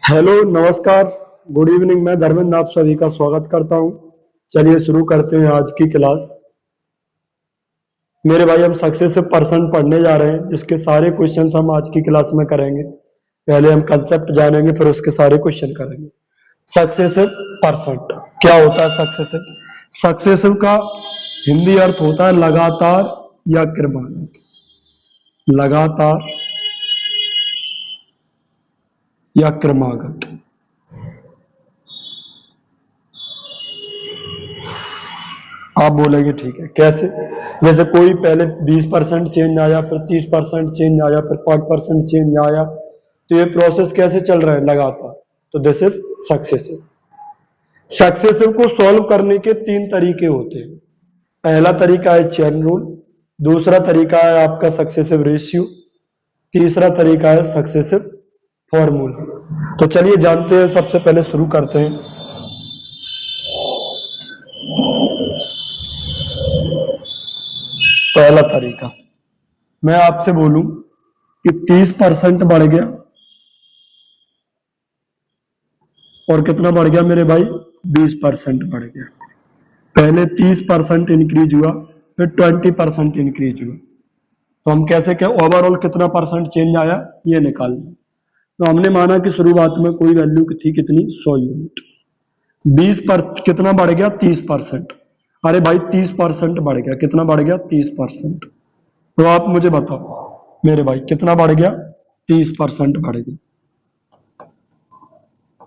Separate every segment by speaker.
Speaker 1: Hello, नमस्कार, good evening. मैं धर्मेंद्र आप सभी का स्वागत करता हूं। चलिए शुरू करते हैं आज की क्लास। मेरे भाई, हम सक्सेसिव पर्सन पढ़ने जा रहे हैं, जिसके सारे क्वेश्चंस हम आज की क्लास में करेंगे। पहले हम कंसेप्ट जानेंगे, फिर उसके सारे क्वेश्चन करेंगे। सक्सेसिव पर्सन क्या होता है? सक्सेसिव सक्सेसिव का हिंदी अर्थ होता है लगातार या क्रमागत। लगातार या क्रमागत। आप बोलेंगे ठीक है, कैसे? जैसे कोई पहले 20% चेंज आया, फिर 30% चेंज आया, फिर 5% चेंज आया, तो ये प्रोसेस कैसे चल रहा है? लगातार। तो दिस इज सक्सेसिव। सक्सेसिव को सॉल्व करने के तीन तरीके होते हैं। पहला तरीका है चेन रूल, दूसरा तरीका है आपका सक्सेसिव रेशियो, तीसरा तरीका है सक्सेसिव फॉर्मूला। तो चलिए जानते हैं, सबसे पहले शुरू करते हैं। पहला तरीका, मैं आपसे बोलूं कि 30% बढ़ गया, और कितना बढ़ गया मेरे भाई? 20% बढ़ गया। पहले 30% इंक्रीज हुआ, फिर 20% इंक्रीज हुआ। तो हम कैसे क्या ओवरऑल कितना परसेंट चेंज आया ये निकालना। तो हमने माना कि शुरुआत में कोई वैल्यू थी कितनी? 100 यूनिट। 20 पर कितना बढ़ गया? 30%। अरे भाई 30% बढ़ गया। कितना बढ़ गया? 30%। तो आप मुझे बताओ मेरे भाई, कितना बढ़ गया? 30% बढ़ गया।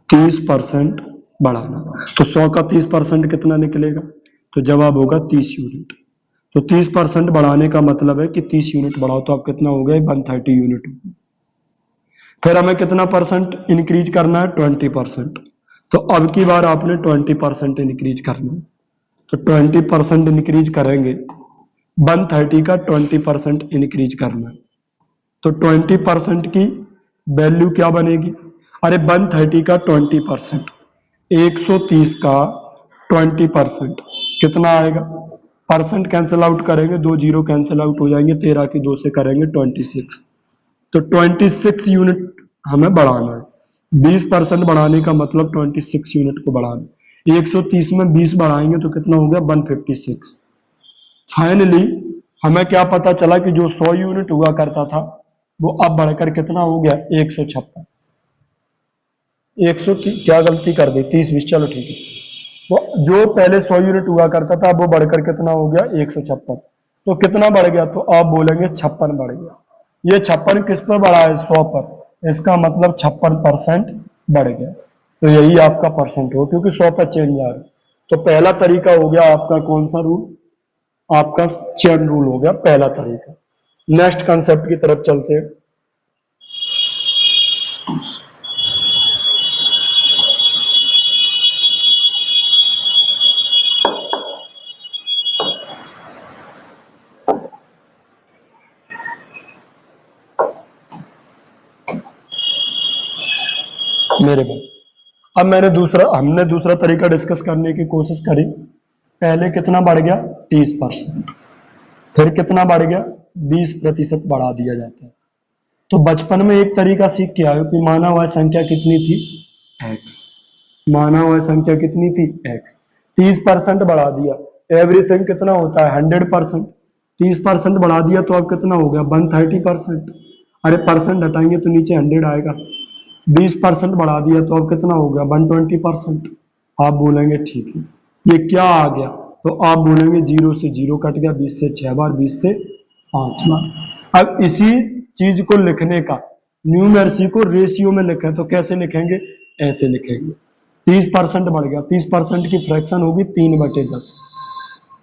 Speaker 1: 30% बढ़ाना, तो 100 का 30% कितना निकलेगा? तो जवाब होगा 30 यूनिट। तो 30% बढ़ाने का मतलब है कि 30 यूनिट बढ़ाओ, तो अब कितना हो गया? 130 यूनिट। फिर हमें कितना परसेंट इंक्रीज करना है? 20%। तो अब की बार आपने 20% इंक्रीज करना है। तो 20% इंक्रीज करेंगे, 130 का 20% इंक्रीज करना है। तो 20% की वैल्यू क्या बनेगी? अरे 130 का 20%, 130 का 20% कितना आएगा? परसेंट कैंसिल आउट करेंगे, 2 जीरो कैंसिल आउट हो जाएंगे, 13 की 2 से करेंगे 26। तो 26 यूनिट हमें बढ़ाना है। 20% बढ़ाने का मतलब 26 यूनिट को बढ़ाना। 130 में 20 बढ़ाएंगे तो कितना हो गया? 156। फाइनली हमें क्या पता चला कि जो 100 यूनिट हुआ करता था, वो अब बढ़कर कितना हो गया? 156। 100 क्या गलती कर दी? 30 20, चलो ठीक है। तो जो पहले 100 यूनिट हुआ करता था, वो बढ़कर कितना हो गया? 156। तो कितना बढ़ गया? तो आप बोलेंगे 56 बढ़ गया। ये 56 किस पर बढ़ा है? 100 पर। इसका मतलब 56% बढ़ गया। तो यही आपका परसेंट हो, क्योंकि 100 पर चेंज आ रहा है। तो पहला तरीका हो गया आपका कौन सा रूल? आपका चेन रूल हो गया पहला तरीका। नेक्स्ट कंसेप्ट की तरफ चलते हैं। मेरे भाई, अब हमने दूसरा तरीका डिस्कस करने की कोशिश करी। पहले कितना बढ़ गया? 30%। फिर कितना बढ़ गया? 20% बढ़ा दिया जाता है। तो बचपन में एक तरीका सीख के आयो कि माना हुआ संख्या कितनी थी? एक्स। माना हुआ संख्या कितनी थी? एक्स। 30% बढ़ा दिया, एवरीथिंग कितना होता है? 100%। 30% बढ़ा दिया तो अब कितना हो गया? 130%। अरे परसेंट हटाएंगे तो नीचे 100 आएगा। 20% बढ़ा दिया तो अब कितना हो गया? 120%। आप बोलेंगे ठीक है, ये क्या आ गया? तो आप बोलेंगे 0 से 0 कट गया, 20 से 6 बार, 20 से 5 बार। अब इसी चीज को लिखने का, न्यूमेरिक को रेशियो में लिखें तो कैसे लिखेंगे? ऐसे लिखेंगे। 30% बढ़ गया, 30% की फ्रैक्शन होगी 3/10।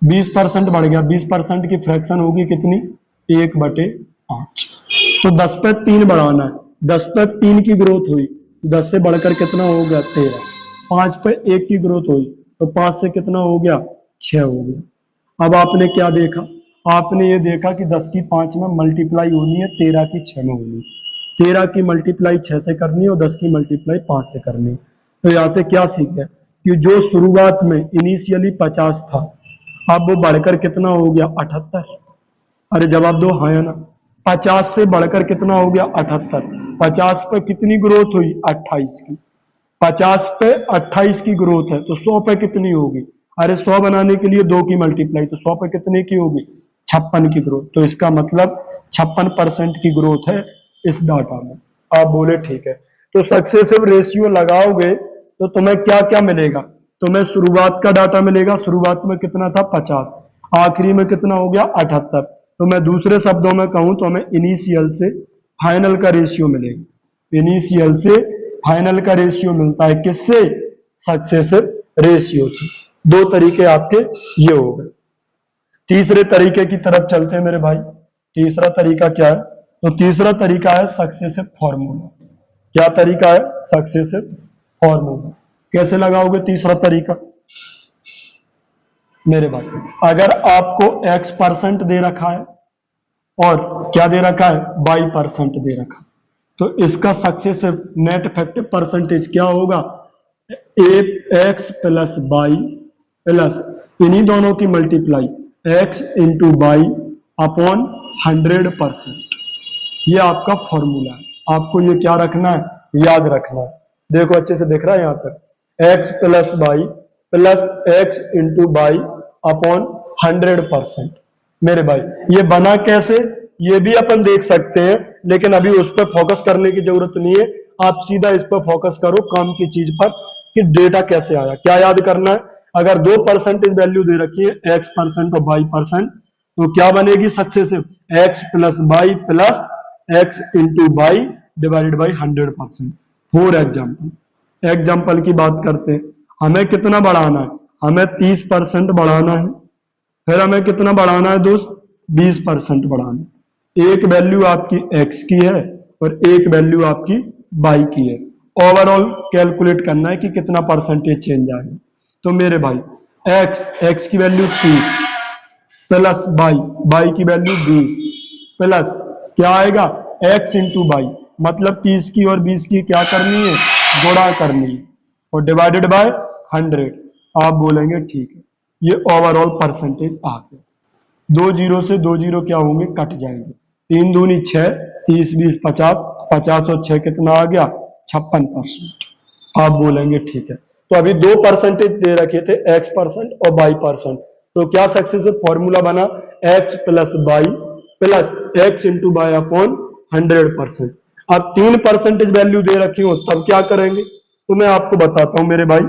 Speaker 1: 20% बढ़ गया, 20% की फ्रैक्शन होगी कितनी? 1/5। तो 10 पे 3 बढ़ाना है। 10 पे 3 की ग्रोथ हुई, 10 से बढ़कर कितना हो गया? 13। 5 पे 1 की ग्रोथ हुई, तो 5 से कितना हो गया? 6 हो गया। अब आपने क्या देखा? आपने ये देखा कि 10 की 5 में मल्टीप्लाई होनी है, 13 की 6 में होनी है। 13 की मल्टीप्लाई 6 से करनी है और 10 की मल्टीप्लाई 5 से करनी है। तो यहां से क्या सीख गए कि जो शुरुआत में इनिशियली 50 था, अब वो बढ़कर कितना हो गया? 78। अरे जवाब दो हाँ या ना। 50 से बढ़कर कितना हो गया 78। 50 पे कितनी ग्रोथ हुई 28 की। 50 पे 28 की ग्रोथ है तो 100 पे कितनी होगी? अरे 100 बनाने के लिए 2 की मल्टीप्लाई, तो 100 पे कितने की होगी? 56 की ग्रोथ। तो इसका मतलब 56% की ग्रोथ है इस डाटा में। आप बोले ठीक है। तो सक्सेसिव रेशियो लगाओगे तो तुम्हें क्या क्या मिलेगा? तुम्हें शुरुआत का डाटा मिलेगा, शुरुआत में कितना था 50, आखिरी में कितना हो गया 78। तो मैं दूसरे शब्दों में कहूं तो हमें इनिशियल से फाइनल का रेशियो मिलेगा। इनिशियल से फाइनल का रेशियो मिलता है किससे? सक्सेसिव रेशियो से। दो तरीके आपके ये हो गए। तीसरे तरीके की तरफ चलते हैं मेरे भाई। तीसरा तरीका क्या है? तो तीसरा तरीका है सक्सेसिव फॉर्मूला। क्या तरीका है? Successive formula. कैसे लगाओगे तीसरा तरीका मेरे भाई? अगर आपको x% दे रखा है और क्या दे रखा है? y% दे रखा है, तो इसका सक्सेसिव नेट इफेक्टिव परसेंटेज क्या होगा? x प्लस वाई प्लस इन्हीं दोनों की multiply x into y upon 100%। ये आपका फॉर्मूला है। आपको ये क्या रखना है? याद रखना है। देखो अच्छे से दिख रहा है यहां पर x plus y plus x into y upon 100%। मेरे भाई ये बना कैसे? ये भी अपन देख सकते हैं, लेकिन अभी उस पर फोकस करने की जरूरत नहीं है। आप सीधा इस पर फोकस करो काम की चीज पर कि डेटा कैसे आया। क्या याद करना है? अगर 2% वैल्यू दे रखी है x% और y%, तो क्या बनेगी successive? x plus y plus x into y divided by 100%। For example की बात करते हैं। हमें कितना बढ़ाना है? हमें 30% बढ़ाना है। फिर हमें कितना बढ़ाना है दोस्त? 20% बढ़ाना है। एक वैल्यू आपकी x की है और एक वैल्यू आपकी y की है। ओवरऑल कैलकुलेट करना है कि कितना परसेंटेज चेंज आएगा। तो मेरे भाई x की वैल्यू 30 प्लस y की वैल्यू 20 प्लस क्या आएगा? x इंटू वाई, मतलब 30 की और 20 की क्या करनी है? गुणा करनी है और डिवाइडेड बाय 100। आप बोलेंगे ठीक है। ये ओवरऑल परसेंटेज आ गया। 2 जीरो से 2 जीरो क्या होंगे? कट जाएंगे। 3 दूनी 6, 30 20 50, 50 और 6 कितना आ गया? 56%। आप बोलेंगे ठीक है। तो अभी 2% दे रखे थे x% और y%। तो क्या सक्सेसिव फॉर्मूला बना? x plus y plus x into y upon 100%। अब 3% वैल्यू दे रखी हो तब क्या करेंगे? तो मैं आपको बताता हूं मेरे भाई।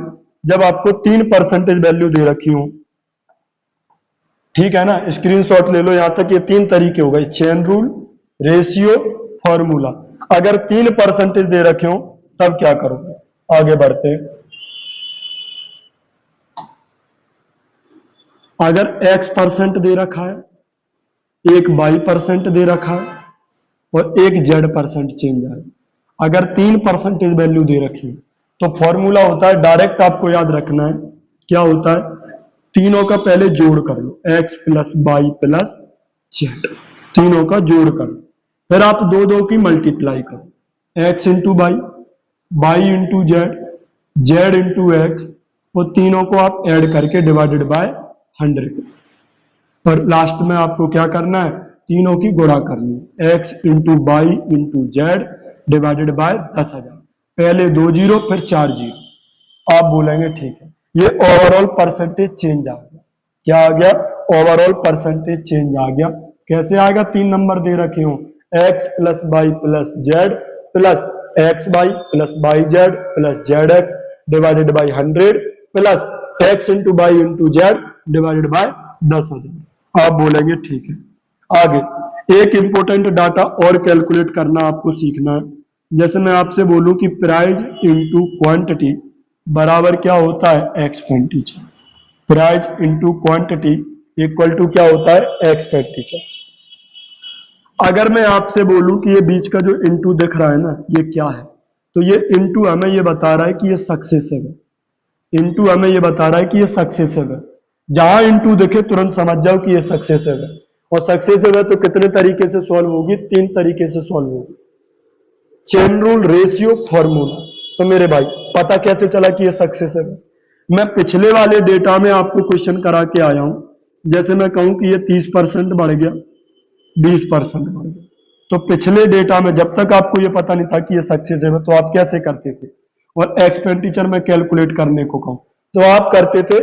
Speaker 1: जब आपको 3% वैल्यू दे रखी हो, ठीक है ना, स्क्रीनशॉट ले लो। यहां तक ये 3 तरीके हो गए, चेन रूल, रेशियो, फॉर्मूला। अगर 3% दे रखे हो तब क्या करोगे? आगे बढ़ते हैं। अगर x% दे रखा है, एक y% दे रखा है और एक z% चेंज आए, अगर 3% वैल्यू दे रखी है तो फॉर्मूला होता है, डायरेक्ट आपको याद रखना है। क्या होता है? तीनों का पहले जोड़ कर लो, x plus y plus z, तीनों का जोड़ कर लो। फिर आप दो दो की मल्टीप्लाई करो, x into y, y into z, z into x, वो तीनों को आप ऐड करके डिवाइडेड बाय 100। और लास्ट में आपको क्या करना है? तीनों की गुणा करनी है, x into y into z divided by 10,000। पहले 2 जीरो फिर 4 जीरो। आप बोलेंगे ठीक है। ये ओवरऑल परसेंटेज चेंज आ गया। क्या आ गया? ओवरऑल परसेंटेज चेंज आ गया। कैसे आएगा? 3 नंबर दे रखे हो, x plus y plus z plus x y plus y z plus z x divided by 100 plus x into y into z divided by 10,000। आप बोलेंगे ठीक है। आगे एक इंपॉर्टेंट डाटा और कैलकुलेट करना आपको सीखना है। जैसे मैं आपसे बोलूं कि प्राइस इंटू क्वांटिटी बराबर क्या होता है? Expenditure. Price into quantity equal to क्या होता है? एक्सपेंडिचर। अगर मैं आपसे बोलूं कि ये बीच का जो इंटू दिख रहा है ना, ये क्या है? तो ये इंटू हमें ये बता रहा है कि ये सक्सेसिव है। इंटू हमें ये बता रहा है कि ये सक्सेसिव है। जहां इंटू दिखे तुरंत समझ जाओ कि ये सक्सेसिव है। और सक्सेसिव है तो कितने तरीके से सॉल्व होगी? 3 तरीके से सॉल्व होगी, चेन रूल, रेशियो, फॉर्मूला। तो मेरे भाई पता कैसे चला कि ये सक्सेसिव है? मैं पिछले वाले डेटा में आपको क्वेश्चन करा के आया हूं। जैसे मैं कहूं कि ये 30% बढ़ गया, 20% बढ़ गया, तो पिछले डेटा में जब तक आपको ये पता नहीं था कि ये सक्सेसिव है, तो आप कैसे करते थे? और एक्सपेंडिचर में कैलकुलेट करने को कहूं तो आप करते थे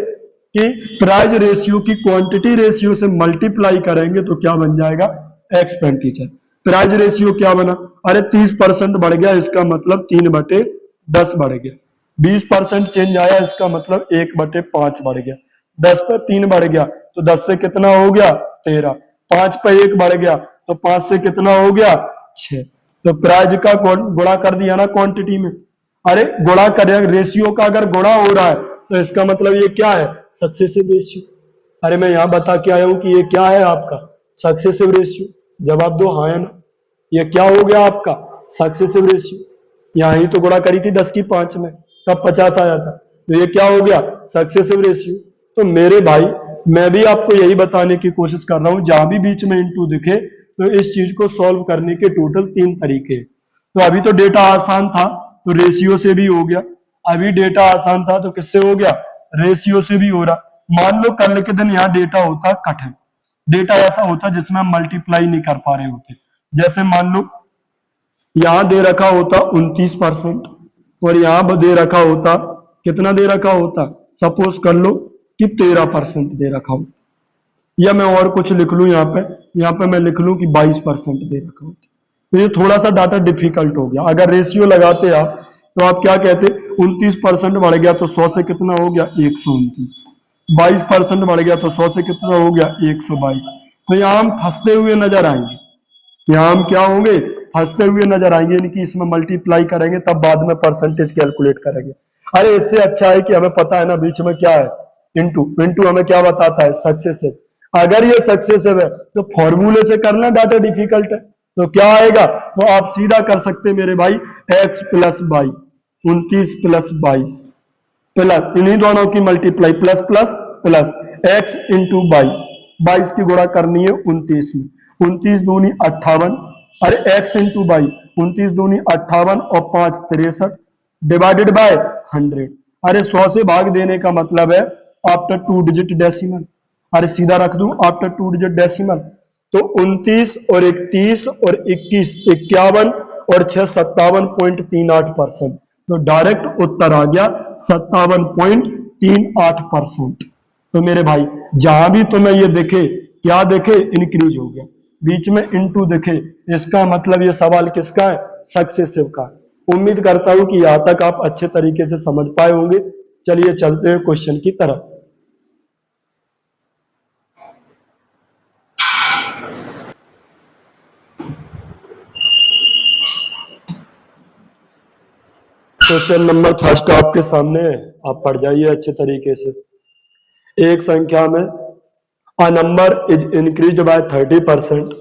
Speaker 1: कि प्राइस रेशियो की क्वांटिटी रेशियो से मल्टीप्लाई करेंगे तो क्या बन जाएगा? एक्सपेंडिचर। प्राइस रेशियो क्या बना? अरे 30% बढ़ गया, इसका मतलब 3/10 बढ़ गया। 20% चेंज आया, इसका मतलब 1/5 बढ़ गया। 10 पे 3 बढ़ गया तो 10 से कितना हो गया? 13। 5 पे 1 बढ़ गया तो 5 से कितना हो गया? 6। तो प्राइस का गुणा कर दिया ना क्वांटिटी में। अरे गुणा कर, रेशियो का अगर गुणा हो रहा है तो इसका मतलब ये क्या है? Successive ratio. अरे मैं यहां बता के आया हूं कि ये क्या है आपका? Successive ratio. जवाब दो हाँ या ना। ये क्या हो गया आपका? Successive ratio. यहां ही तो गुणा करी थी 10 की 5 में, तब 50 आया था, तो ये क्या हो गया? Successive ratio. तो मेरे भाई मैं भी आपको यही बताने की कोशिश कर रहा हूं, जहां भी बीच में इंटू दिखे तो इस चीज को सॉल्व करने के टोटल 3 तरीके हैं। तो अभी तो डेटा आसान था तो रेशियो से भी हो गया, अभी डेटा आसान था तो किससे हो गया? रेशियो से भी हो रहा। मान लो कल के दिन यहाँ डेटा होता कठिन, डेटा ऐसा होता जिसमें हम मल्टीप्लाई नहीं कर पा रहे होते। जैसे मान लो यहां दे रखा होता 29% और यहां दे रखा होता, कितना दे रखा होता? सपोज कर लो कि 13% दे रखा होता, या मैं और कुछ लिख लूं यहाँ पे मैं लिख लूं कि 22% दे रखा होता। तो ये थोड़ा सा डाटा डिफिकल्ट हो गया। अगर रेशियो लगाते आप तो आप क्या कहते? 29% बढ़ गया तो 100 से कितना हो गया? 129। 22% बढ़ गया तो 100 से कितना हो गया? 122। तो यहाँ हम फंसते हुए नजर आएंगे, यहाँ हम क्या होंगे? फंसते हुए नजर आएंगे, यानी कि इसमें मल्टीप्लाई करेंगे तब बाद में परसेंटेज कैलकुलेट करेंगे। अरे इससे अच्छा है कि हमें पता है ना बीच में क्या है? इंटू। इंटू हमें क्या बताता है? सक्सेसिव। अगर ये सक्सेसिव है तो फॉर्मूले से करना डाटा डिफिकल्ट है, तो क्या आएगा? तो आप सीधा कर सकते हैं मेरे भाई, x plus y, 29 plus 22 plus इन्हीं दोनों की multiply, plus plus plus x into y, 22 की गुणा करनी है 29 में, 29 दूनी 58। अरे x इंटू वाई, 29 दूनी 58 और 5 63 डिवाइडेड बाय 100। अरे 100 से भाग देने का मतलब है आफ्टर 2 डिजिट डेसिमल। अरे सीधा रख दूं आफ्टर 2 डिजिट डेसिमल, तो 29 और 31 और 21 51 और 6 57.38%। तो डायरेक्ट उत्तर आ गया 57.38%। तो मेरे भाई जहां भी तुम्हें ये दिखे, क्या दिखे? इंक्रीज हो गया, बीच में इनटू दिखे, इसका मतलब ये सवाल किसका है? सक्सेसिव का। उम्मीद करता हूं कि यहां तक आप अच्छे तरीके से समझ पाए होंगे। चलिए चलते हैं क्वेश्चन की तरफ। क्वेश्चन नंबर फर्स्ट आपके सामने है, आप पढ़ जाइए अच्छे तरीके से। एक संख्या में a number is increased by 30%,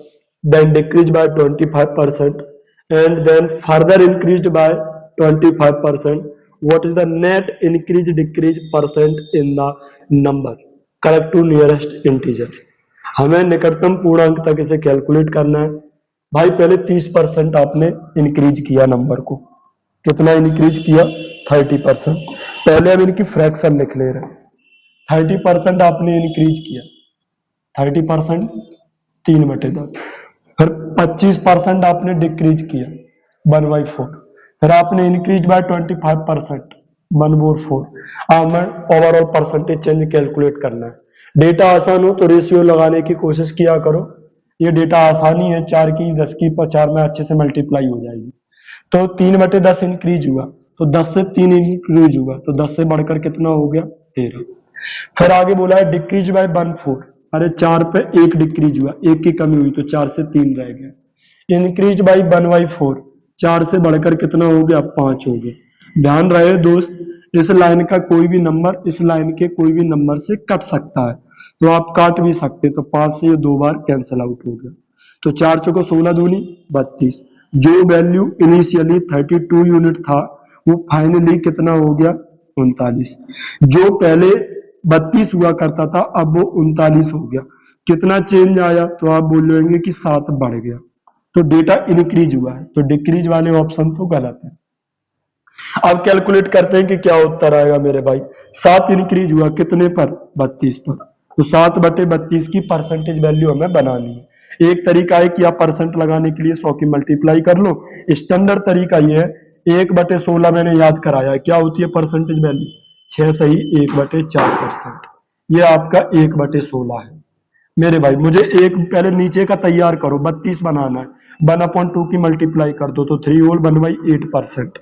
Speaker 1: then decreased by 25%, and then further increased by 25%. What is the net increase decrease percent in the number? Correct to nearest integer. हमें निकटतम पूर्णांक तक इसे कैलकुलेट करना है। भाई पहले 30% आपने इंक्रीज किया नंबर को, कितना इंक्रीज किया? 30%। पहले हम इनकी फ्रैक्शन लिख ले रहे हैं। 30% आपने इंक्रीज किया, 30% 3/10। फिर 25% आपने डिक्रीज किया 1/4। फिर आपने इंक्रीज बाय 25% 1/4। हमें ओवरऑल परसेंटेज चेंज कैलकुलेट करना है। डेटा आसान हो तो रेशियो लगाने की कोशिश किया करो। ये डेटा आसानी है, 4 की 10 की 4 में अच्छे से मल्टीप्लाई हो जाएगी। तो 3/10 इंक्रीज हुआ तो 10 से 3 इंक्रीज हुआ तो 10 से बढ़कर कितना हो गया? 13। फिर आगे बोला है डिक्रीज बाय 1/4। अरे 4 पे 1 डिक्रीज हुआ, 1 की कमी हुई तो 4 से 3 रह गया। इंक्रीज बाई 1/4, 4 से बढ़कर कितना हो गया? 5 हो गया। ध्यान रहे दोस्त, इस लाइन का कोई भी नंबर इस लाइन के कोई भी नंबर से कट सकता है, तो आप काट भी सकते, तो 5 से ये 2 बार कैंसिल आउट हो गया। तो 4 चौको 16 दूनी 32। जो वैल्यू इनिशियली 32 यूनिट था वो फाइनली कितना हो गया? 39। जो पहले 32 हुआ करता था अब वो 39 हो गया। कितना चेंज आया? तो आप बोलेंगे कि 7 बढ़ गया। तो डेटा इंक्रीज हुआ है, तो डिक्रीज वाले ऑप्शन तो गलत है। अब कैलकुलेट करते हैं कि क्या उत्तर आएगा मेरे भाई। 7 इंक्रीज हुआ कितने पर? 32 पर। तो 7/32 की परसेंटेज वैल्यू हमें बनानी है। एक तरीका है कि आप परसेंट लगाने के लिए 100 की मल्टीप्लाई कर लो। स्टैंडर्ड तरीका ये है 1/16 मैंने याद कराया है, क्या होती है परसेंटेज वैल्यू, 6 सही 1/4%। ये आपका 1/16 है। मेरे भाई मुझे एक पहले नीचे का तैयार करो, 32 बनाना है, 1/2 की मल्टीप्लाई कर दो तो 3 होल 1/8%।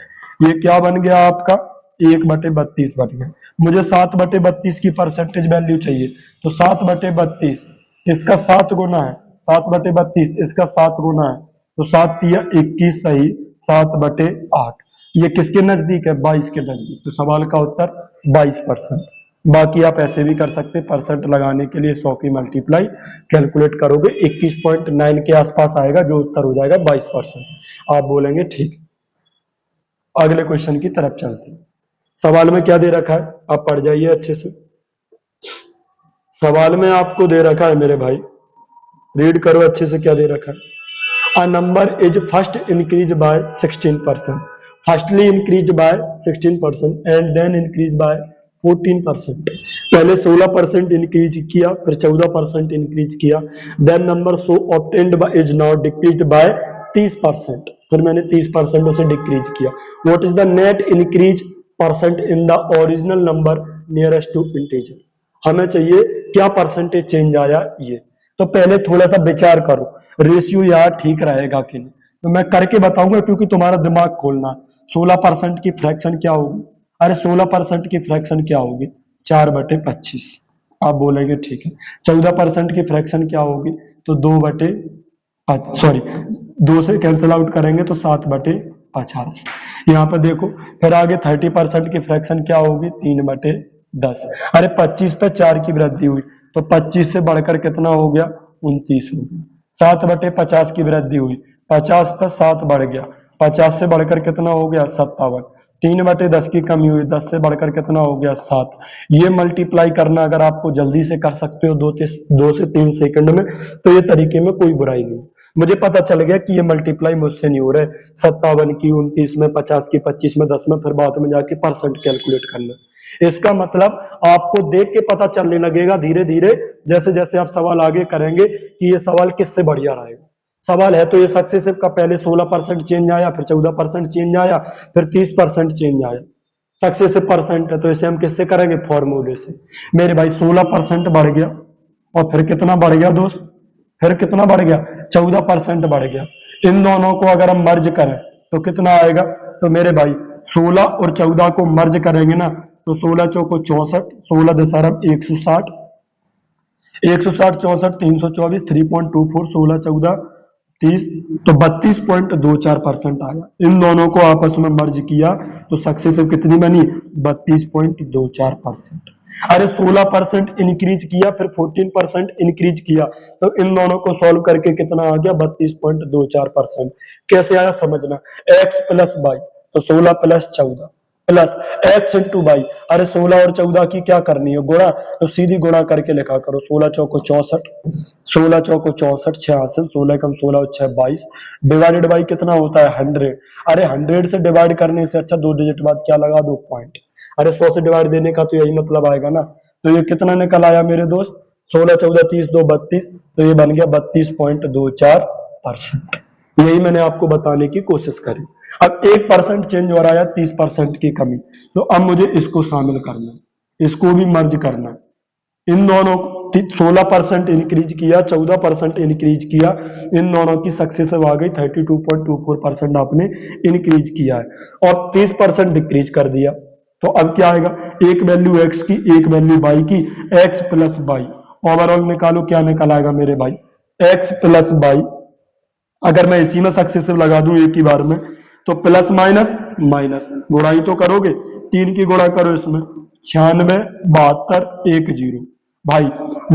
Speaker 1: ये क्या बन गया आपका 1/32 बन गया। मुझे 7/32 की परसेंटेज वैल्यू चाहिए, तो 7/32 इसका 7 गुना है, 7/32 इसका 7 गुना है, तो 7 तिया 21 सही 7/8। ये किसके नजदीक है, 22 के नजदीक, तो सवाल का उत्तर 22%। बाकी आप ऐसे भी कर सकते, परसेंट लगाने के लिए 100 की मल्टीप्लाई कैलकुलेट करोगे 21.9 के आसपास आएगा, जो उत्तर हो जाएगा 22%। आप बोलेंगे ठीक। अगले क्वेश्चन की तरफ चलते हैं। सवाल में क्या दे रखा है, आप पढ़ जाइए अच्छे से। सवाल में आपको दे रखा है मेरे भाई, रीड करो अच्छे से क्या दे रखा है। A number is first increased by 16%, firstly increased by 16% and then increased by 14%। पहले 16% इंक्रीज किया, फिर 14% इंक्रीज किया, then number so obtained is now decrease by 30%, फिर मैंने 30% उसे डिक्रीज किया। What is the net increase percent in the original number nearest to integer. हमें चाहिए क्या परसेंटेज चेंज आया ये। तो पहले थोड़ा सा विचार करो रेशियो यार ठीक रहेगा कि नहीं, तो मैं करके बताऊंगा क्योंकि तुम्हारा दिमाग खोलना। 16% की फ्रैक्शन क्या होगी, अरे 16% की फ्रैक्शन क्या होगी, 4/25। आप बोलेंगे ठीक है। 14% की फ्रैक्शन क्या होगी, तो 2/, 2 से कैंसिल आउट करेंगे तो 7/50। यहाँ पर देखो फिर आगे 30% की फ्रैक्शन क्या होगी, 3/10। अरे 25 पे 4 की वृद्धि हुई, तो 25 से बढ़कर कितना हो गया, 29 हो गया। 7/50 की वृद्धि हुई, 50 पर 7 बढ़ गया, 50 से बढ़कर कितना हो गया, 57। 3/10 की कमी हुई, 10 से बढ़कर कितना हो गया, 7। ये मल्टीप्लाई करना अगर आपको जल्दी से कर सकते हो 2 से 3 सेकंड में, तो ये तरीके में कोई बुराई नहीं। मुझे पता चल गया कि ये मल्टीप्लाई मुझसे नहीं हो रहा है, 57 की 29 में, 50 की 25 में, 10 में, फिर बाद में जाके परसेंट कैलकुलेट करना। इसका मतलब आपको देख के पता चलने लगेगा धीरे धीरे, जैसे जैसे आप सवाल आगे करेंगे कि ये सवाल किससे बढ़िया रहेगा। सवाल है तो ये सक्सेसिव का पहले 16% चेंज आया, फिर 14% चेंज आया, फिर 30% चेंज आया। सक्सेसिव परसेंट है तो इसे हम किससे करेंगे, फॉर्मूले से। मेरे भाई 16% बढ़ गया, और फिर कितना बढ़ गया दोस्त, फिर कितना बढ़ गया, 14% बढ़ गया। इन दोनों को अगर हम मर्ज करें तो कितना आएगा, तो मेरे भाई 16 और 14 को मर्ज करेंगे ना, तो 16 चौको 64, 16 दशमलव 160, 160 64 324, 3.24, 16 14 30, तो 32.24% आया। इन दोनों को आपस में मर्ज किया तो सक्सेसिव कितनी बनी, 32.24%। अरे 16% इंक्रीज किया, फिर 14% इंक्रीज किया, तो इन दोनों को सॉल्व करके कितना आ गया, 32.24%। कैसे आया समझना, x प्लस वाई, तो 16 plus 14 plus x into y. अरे 16 और 14 की क्या करनी है, गुणा, तो सीधी गुणा करके लिखा करो, 16 चौको 64, 16 चौको 64 66, 16 कम 16 और 6 22, डिवाइडेड बाई कितना होता है 100। अरे 100 से डिवाइड करने से अच्छा 2 डिजिट बाद क्या लगा दो, पॉइंट। अरे 100 से डिवाइड देने का तो यही मतलब आएगा ना। तो ये कितना निकल आया मेरे दोस्त, 16 14 30 2 32, तो ये बन गया 32.24%। यही मैंने आपको बताने की कोशिश करी। अब 1% चेंज हो रहा है, 30% की कमी, तो अब मुझे इसको शामिल करना, इसको भी मर्ज करना। इन दोनों 16% इंक्रीज किया, 14% इंक्रीज किया, इन दोनों की सक्सेसिव आ गई 32.24% आपने इंक्रीज किया है, और 30% डिक्रीज कर दिया। तो अब क्या आएगा, एक वैल्यू एक्स की, एक वैल्यू वाई की, एक्स प्लस वाई, ओवरऑल निकालो क्या निकल आएगा मेरे भाई, एक्स प्लस वाई। अगर मैं इसी में सक्सेसिव लगा दूं एक ही बार में, तो प्लस माइनस माइनस, गुणाई तो करोगे, 3 की गुणा करो इसमें, 96 72 10। भाई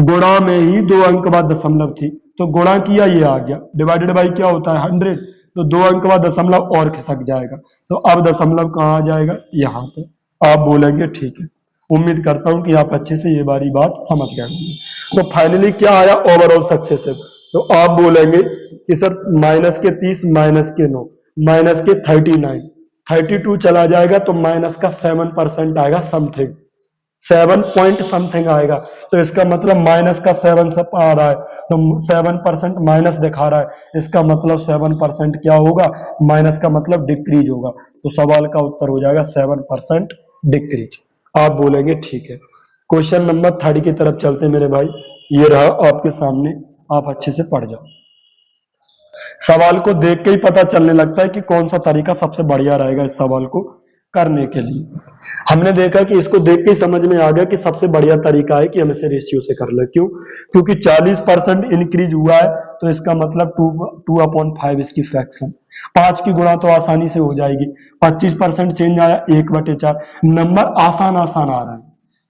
Speaker 1: गुणा में ही 2 अंक बाद दशमलव थी, तो गुणा किया ये आ गया, डिवाइडेड बाई क्या होता है 100, तो 2 अंक बाद दशमलव और खिसक जाएगा, तो अब दशमलव कहाँ आ जाएगा, यहाँ पे। आप बोलेंगे ठीक है। उम्मीद करता हूं कि आप अच्छे से ये वाली बात समझ गए होंगे। तो फाइनली क्या आया, ओवरऑल सक्सेसिव। तो आप बोलेंगे कि सर माइनस के 30 माइनस के 9 माइनस के 39 32 चला जाएगा, तो माइनस का 7% आएगा समथिंग, 7 पॉइंट समथिंग आएगा, तो इसका मतलब माइनस का 7 से आ रहा है, तो 7% माइनस दिखा रहा है, इसका मतलब 7% क्या होगा, माइनस का मतलब डिक्रीज होगा, तो सवाल का उत्तर हो जाएगा 7% डिक्रीज। आप बोलेंगे ठीक है। क्वेश्चन नंबर 30 की तरफ चलते हैं मेरे भाई, ये रहा आपके सामने, आप अच्छे से पढ़ जाओ। सवाल को देख के ही पता चलने लगता है कि कौन सा तरीका सबसे बढ़िया रहेगा इस सवाल को करने के लिए। हमने देखा कि इसको देख के ही समझ में आ गया कि सबसे बढ़िया तरीका है कि हम इसे रेशियो से कर ले। क्यों? क्योंकि 40% इंक्रीज हुआ है, तो इसका मतलब 2/5 इसकी फ्रैक्शन, 5 की गुणा तो आसानी से हो जाएगी। 25% चेंज आया, 1/4। नंबर आसान आसान आ रहा है,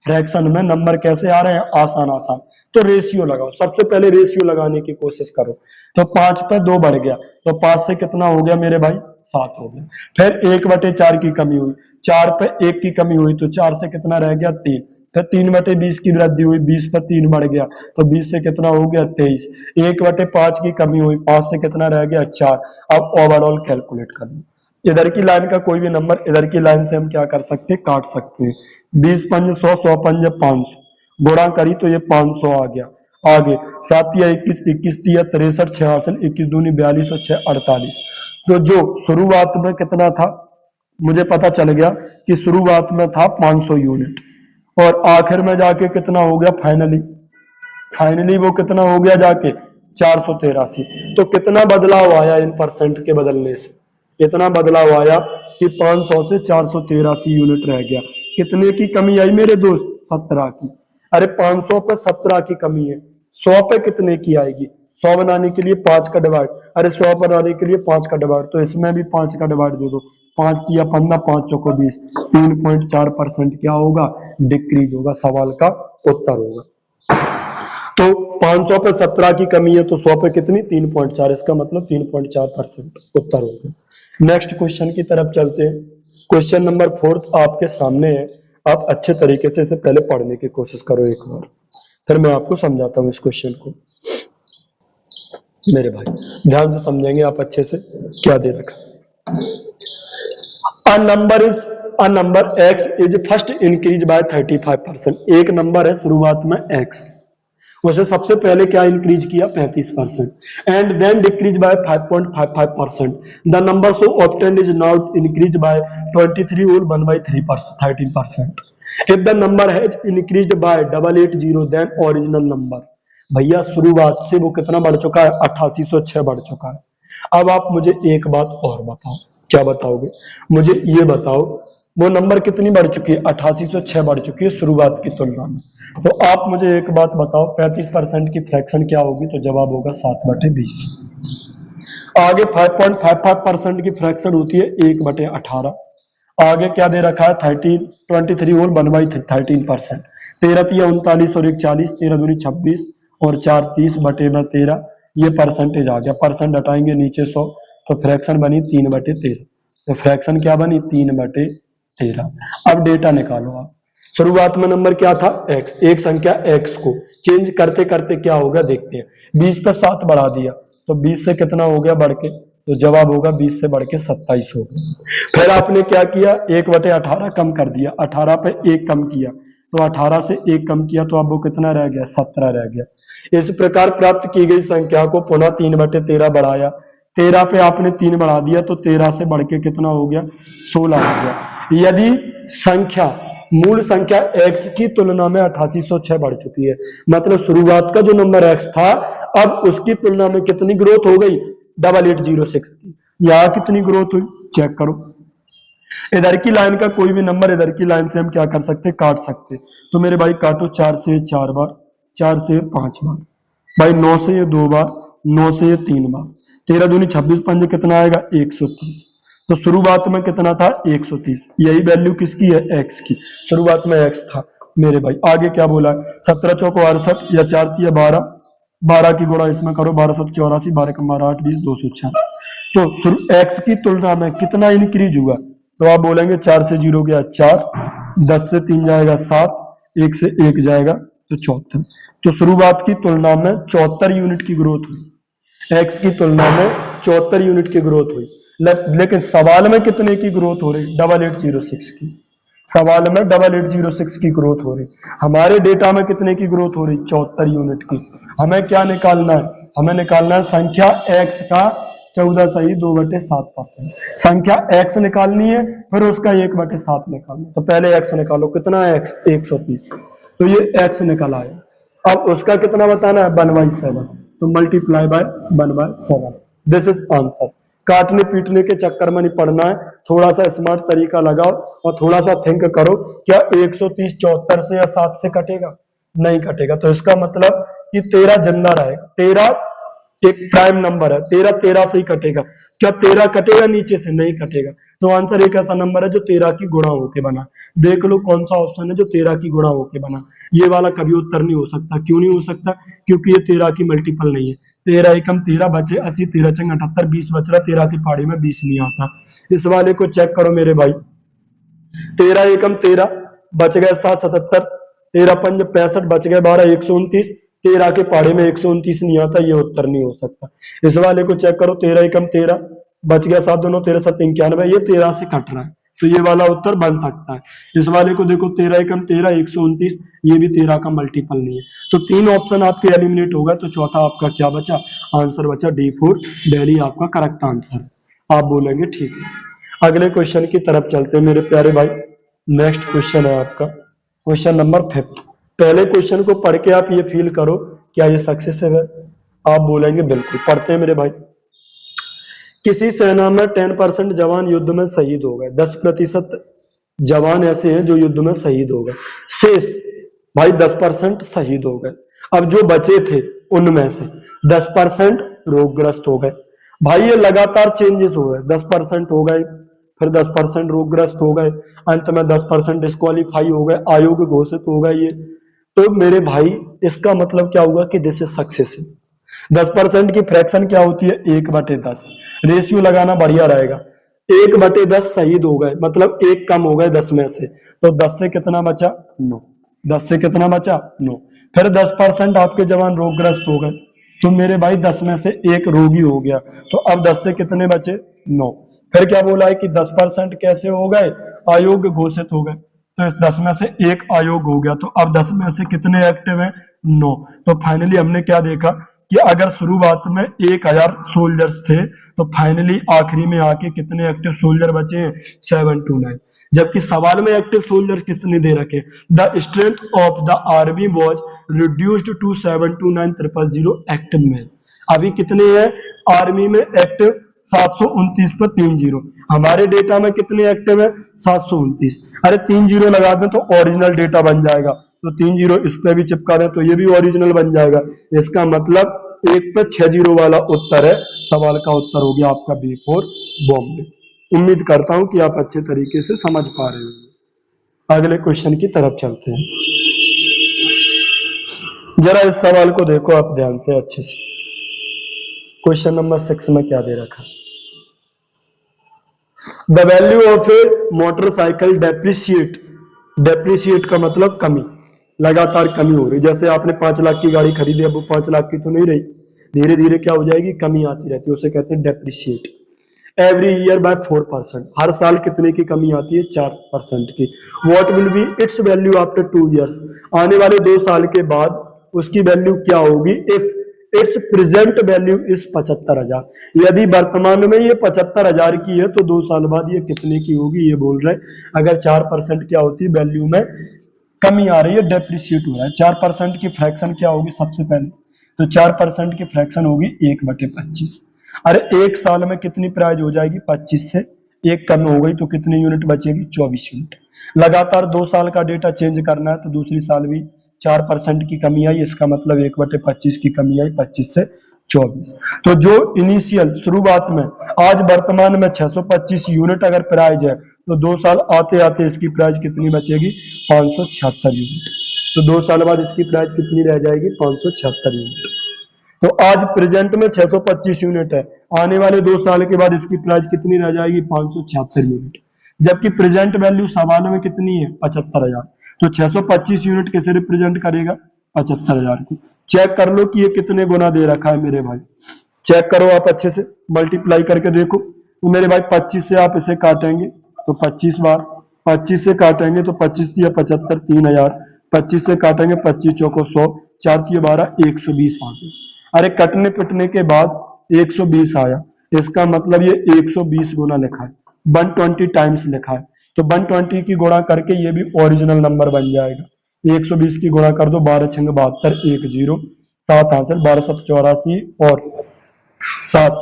Speaker 1: फ्रैक्शन में नंबर कैसे आ रहे हैं, आसान आसान। तो रेशियो लगाओ, सबसे पहले रेशियो लगाने की कोशिश करो। तो 5 पे 2 बढ़ गया, तो 5 से कितना हो गया मेरे भाई, 7 हो गया। फिर 1/4 की कमी हुई, 4 पे 1 की कमी हुई, तो 4 से कितना रह गया, 3। फिर 3/20 की वृद्धि हुई, 20 पे 3 बढ़ गया, तो 20 से कितना हो गया, 23। 1/5 की कमी हुई, 5 से कितना रह गया, 4। अब ओवरऑल कैलकुलेट कर लो, इधर की लाइन का कोई भी नंबर इधर की लाइन से हम क्या कर सकते हैं, काट सकते हैं। 20 पंज 100, 100 पंज 500, गुणा करी तो ये 500 आ गया। आगे 7 या 21, 21 या 63, 66, 21 दूनी 42 और 6 48। तो जो शुरुआत में कितना था, मुझे पता चल गया कि शुरुआत में था 500 यूनिट, और आखिर में जाके कितना हो गया, फाइनली फाइनली वो कितना हो गया जाके 483। तो कितना बदलाव आया इन परसेंट के बदलने से, इतना बदलाव आया कि 500 से 483 यूनिट रह गया। कितने की कमी आई मेरे दोस्त, 17 की। अरे 500 पे 17 की कमी है, 100 पे कितने की आएगी, 100 बनाने के लिए 5 का डिवाइड, अरे 100 बनाने के लिए 5 का डिवाइड, तो इसमें भी 5 का डिवाइड दे दो। 5 तिया 15, 5 चौको 20, 3.4% क्या होगा, डिक्रीज होगा, सवाल का उत्तर होगा। तो 500 पे 17 की कमी है, तो 100 पे कितनी, 3.4, इसका मतलब 3.4% उत्तर होगा। नेक्स्ट क्वेश्चन की तरफ चलते हैं। क्वेश्चन नंबर 4 आपके सामने है, आप अच्छे तरीके से इसे पहले पढ़ने की कोशिश करो एक बार, फिर मैं आपको समझाता हूँ इस क्वेश्चन को। मेरे भाई ध्यान से समझेंगे आप अच्छे से, क्या दे रखा। A number x is first increase by 35%। एक नंबर है शुरुआत में x, उसे सबसे पहले क्या इंक्रीज किया, 35%, and then decrease by 5.55%। The number so obtained is now increase by 23 और 1/13%। If the number has increased by 880 then original number. भैया शुरुआत से वो कितना बढ़ चुका है, 8806 बढ़ चुका है। अब आप मुझे एक बात और बताओ, क्या बताओगे, मुझे ये बताओ वो नंबर कितनी बढ़ चुकी है, 8806 बढ़ चुकी है शुरुआत की तुलना में। तो आप मुझे एक बात बताओ, 35% की फ्रैक्शन क्या होगी, तो जवाब होगा 7/20। आगे 5.55% की फ्रैक्शन होती है 1/18। आगे क्या दे रखा है, 23 और 1/13%। 13 तिया 39 और 1 40, 13 दूनी 26 और 4 30/13। ये परसेंटेज आ गया, परसेंट हटाएंगे नीचे 100, तो फ्रैक्शन बनी 3/13। तो फ्रैक्शन क्या बनी, 3/13। अब डेटा निकालो आप। शुरुआत में नंबर क्या था, x, एक संख्या x को चेंज करते करते क्या होगा देखते हैं। 20 पे 7 बढ़ा दिया, तो 20 से कितना हो गया बढ़ के, तो जवाब होगा 20 से बढ़ के 27 होगा। फिर आपने क्या किया, 1/18 कम कर दिया, 18 पे 1 कम किया, तो 18 से 1 कम किया, तो अब वो कितना रह गया, 17 रह गया। इस प्रकार प्राप्त की गई संख्या को पुनः 3/13 बढ़ाया, 13 पे आपने 3 बढ़ा दिया, तो 13 से बढ़ के कितना हो गया, 16 हो गया। यदि संख्या मूल संख्या x की तुलना में 8806 बढ़ चुकी है, मतलब शुरुआत का जो नंबर x था, अब उसकी तुलना में कितनी ग्रोथ हो गई, 8806 की। यहां कितनी ग्रोथ हुई, चेक करो। इधर की लाइन का कोई भी नंबर इधर की लाइन से हम क्या कर सकते, काट सकते। तो मेरे भाई काटो, 4 से 4 बार, 4 से 5 बार, भाई 9 से ये 2 बार, 9 से ये 3 बार, 13 दूनी 26 पंजे कितना आएगा, 130। तो शुरुआत में कितना था, 130। यही वैल्यू किसकी है, x की। शुरुआत में x था मेरे भाई। आगे क्या बोला, 17 चौको 68 या 4 तिया 12, 12 की गुणा इसमें करो, 12 7 84, 12 कम 12 8 20, 206। तो x की तुलना में कितना इंक्रीज हुआ, तो आप बोलेंगे 4 से 0 गया 4, 10 से 3 जाएगा 7, 1 से 1 जाएगा तो 74। तो शुरुआत की तुलना में 74 यूनिट की ग्रोथ हुई, x की तुलना में 74 यूनिट की ग्रोथ हुई। लेकिन सवाल में कितने की ग्रोथ हो रही, 8806 की। सवाल में 8806 की ग्रोथ हो रही, हमारे डेटा में कितने की ग्रोथ हो रही, 74 यूनिट की। हमें क्या निकालना है, हमें निकालना है संख्या x का 14.2/7%। संख्या x निकालनी है, फिर उसका 1/7 निकालना है। तो पहले x निकालो, कितना है x, 130। तो ये x निकल आया। अब उसका कितना बताना है, 1/7, तो multiply by 1/7। This is answer. काटने पीटने के चक्कर में नहीं पड़ना है, थोड़ा सा स्मार्ट तरीका लगाओ और थोड़ा सा थिंक करो, क्या 130 74 से या 7 से कटेगा, नहीं कटेगा। तो इसका मतलब कि 13 जिंदा रहेगा, 13 एक प्राइम नंबर है, 13 13 से ही कटेगा। क्या 13 कटेगा नीचे से, नहीं कटेगा। तो आंसर एक ऐसा नंबर है जो 13 की गुणा होके बना। देख लो कौन सा ऑप्शन है जो 13 की गुणा होके बना। ये वाला कभी उत्तर नहीं हो सकता। क्यों नहीं हो सकता, क्योंकि ये 13 की मल्टीपल नहीं है। 13 एकम 13 बचे 80, 13 चंग 78, 20 बच रहा, 13 की पहाड़ी में 20 नहीं आता। इस वाले को चेक करो मेरे भाई, 13 एकम 13 बच गए 777, 13 पंज 65 बच गए 12 129, 13 के पहाड़े में 129 नहीं आता, ये उत्तर नहीं हो सकता। इस वाले को चेक करो, 13 एकम 13 बच गया 7 दोनों 13 7 91, ये 13 से कट रहा है, तो ये वाला उत्तर बन सकता है। इस वाले को देखो, 13 एकम 13 129, ये भी 13 का मल्टीपल नहीं है। तो तीन ऑप्शन आपके एलिमिनेट हो गए, तो चौथा आपका क्या बचा, आंसर बचा D4, दिल्ली आपका करेक्ट आंसर। आप बोलेंगे ठीक है। अगले क्वेश्चन की तरफ चलते हैं मेरे प्यारे भाई। नेक्स्ट क्वेश्चन है आपका क्वेश्चन नंबर 5। पहले क्वेश्चन को पढ़ के आप ये फील करो, क्या ये सक्सेसिव है। आप बोलेंगे बिल्कुल। पढ़ते हैं मेरे भाई। किसी सेना में 10% जवान युद्ध में शहीद हो गए, 10% जवान ऐसे हैं जो युद्ध में शहीद हो गए, शेष भाई 10% शहीद हो गए। अब जो बचे थे उनमें से 10% रोगग्रस्त हो गए। भाई ये लगातार चेंजेस हो गए, 10% हो गए, फिर 10% रोगग्रस्त हो गए, अंत में 10% डिस्क्वालीफाई हो गए, आयोग घोषित हो गए ये। तो मेरे भाई इसका मतलब क्या हुआ कि दिस इज सक्सेस। 10% की फ्रैक्शन क्या होती है, 1/10। रेशियो लगाना बढ़िया रहेगा। 1/10 शहीद हो गए, मतलब एक कम हो गए 10 में से, तो 10 से कितना बचा, 9। 10 से कितना बचा, 9। फिर 10% आपके जवान रोगग्रस्त हो गए, तो मेरे भाई 10 में से एक रोगी हो गया, तो अब 10 से कितने बचे, 9। फिर क्या बोला है कि 10% कैसे हो गए, अयोग्य घोषित हो गए, तो इस 10 में से एक अयोग्य हो गया, तो अब 10 में से कितने एक्टिव हैं, 9। तो फाइनली हमने क्या देखा कि अगर शुरुआत में 1000 सोल्जर्स थे, तो फाइनली आखिरी में आके कितने एक्टिव सोल्जर बचे हैं, 729। जबकि सवाल में एक्टिव सोल्जर्स कितने दे रखे, the strength of the army was reduced to 729,000 active में। अभी कितने हैं आर्मी में एक्टिव, 729 पर 3 जीरो। हमारे डेटा में कितने एक्टिव है, 729। अरे 3 जीरो लगा दें तो ओरिजिनल डेटा बन जाएगा, तो 3 जीरो इस पे भी चिपका दें तो ये भी ओरिजिनल बन जाएगा। इसका मतलब 1 पे 6 जीरो वाला उत्तर है। सवाल का उत्तर हो गया आपका B4 बॉम्बे। उम्मीद करता हूं कि आप अच्छे तरीके से समझ पा रहे हो। अगले क्वेश्चन की तरफ चलते हैं। जरा इस सवाल को देखो आप ध्यान से अच्छे से। क्वेश्चन नंबर 6 में क्या दे रखा है, the value of A motorcycle depreciate. Depreciate का मतलब कमी, लगातार कमी हो रही। जैसे आपने 5 लाख की गाड़ी खरीदी, अब वो 5 लाख की तो नहीं रही, धीरे धीरे क्या हो जाएगी, कमी आती रहती है, उसे कहते हैं डेप्रिशिएट। एवरी ईयर बाय 4%, हर साल कितने की कमी आती है, 4% की। What will be it's value after 2 years, आने वाले 2 साल के बाद उसकी वैल्यू क्या होगी, if its present value is 75,000। यदि वर्तमान में ये 75,000 की है, तो 2 साल बाद ये कितने की होगी, ये बोल रहे हैं। अगर 4% क्या होती है वैल्यू में कमी आ रही है, डेप्रिशिएट हो रहा है, 4% की फ्रैक्शन क्या होगी सबसे पहले, तो 4% की फ्रैक्शन होगी 1/25। अरे एक साल में कितनी प्राइस हो जाएगी, 25 से एक कम हो गई तो कितनी यूनिट बचेगी, 24 यूनिट। लगातार 2 साल का डेटा चेंज करना है, तो दूसरी साल भी 4% की कमी आई, इसका मतलब 1/25 की कमी आई, 25 से 24। तो जो इनिशियल शुरुआत में, आज वर्तमान में 625 यूनिट अगर प्राइस है, तो 2 साल आते आते इसकी प्राइस कितनी बचेगी, 576 यूनिट। तो 2 साल बाद इसकी प्राइस कितनी रह जाएगी, 576 यूनिट। तो आज प्रेजेंट में 625 यूनिट है, आने वाले 2 साल के बाद इसकी प्राइस कितनी रह जाएगी, 576 यूनिट। जबकि प्रेजेंट वैल्यू सवाल में कितनी है, 75,000। तो 625 यूनिट किसे रिप्रेजेंट करेगा, 75,000 को। चेक कर लो कि ये कितने गुना दे रखा है मेरे भाई, चेक करो आप अच्छे से, मल्टीप्लाई करके देखो। तो मेरे भाई 25 से आप इसे काटेंगे तो 25 बार, 25 से काटेंगे तो 25 दिया 75, 3000। 25 से काटेंगे 25 चौको 100, 4 दिए 12, 120 आ गए। अरे कटने पिटने के बाद 120 आया, इसका मतलब ये 120 गुना लिखा है, 120 टाइम्स लिखा है। तो 120 की गुणा करके ये भी ओरिजिनल नंबर बन जाएगा। 120 की गुणा कर दो, 12 छंग 72, 10, 7 हासिल, 12 7 84 और 7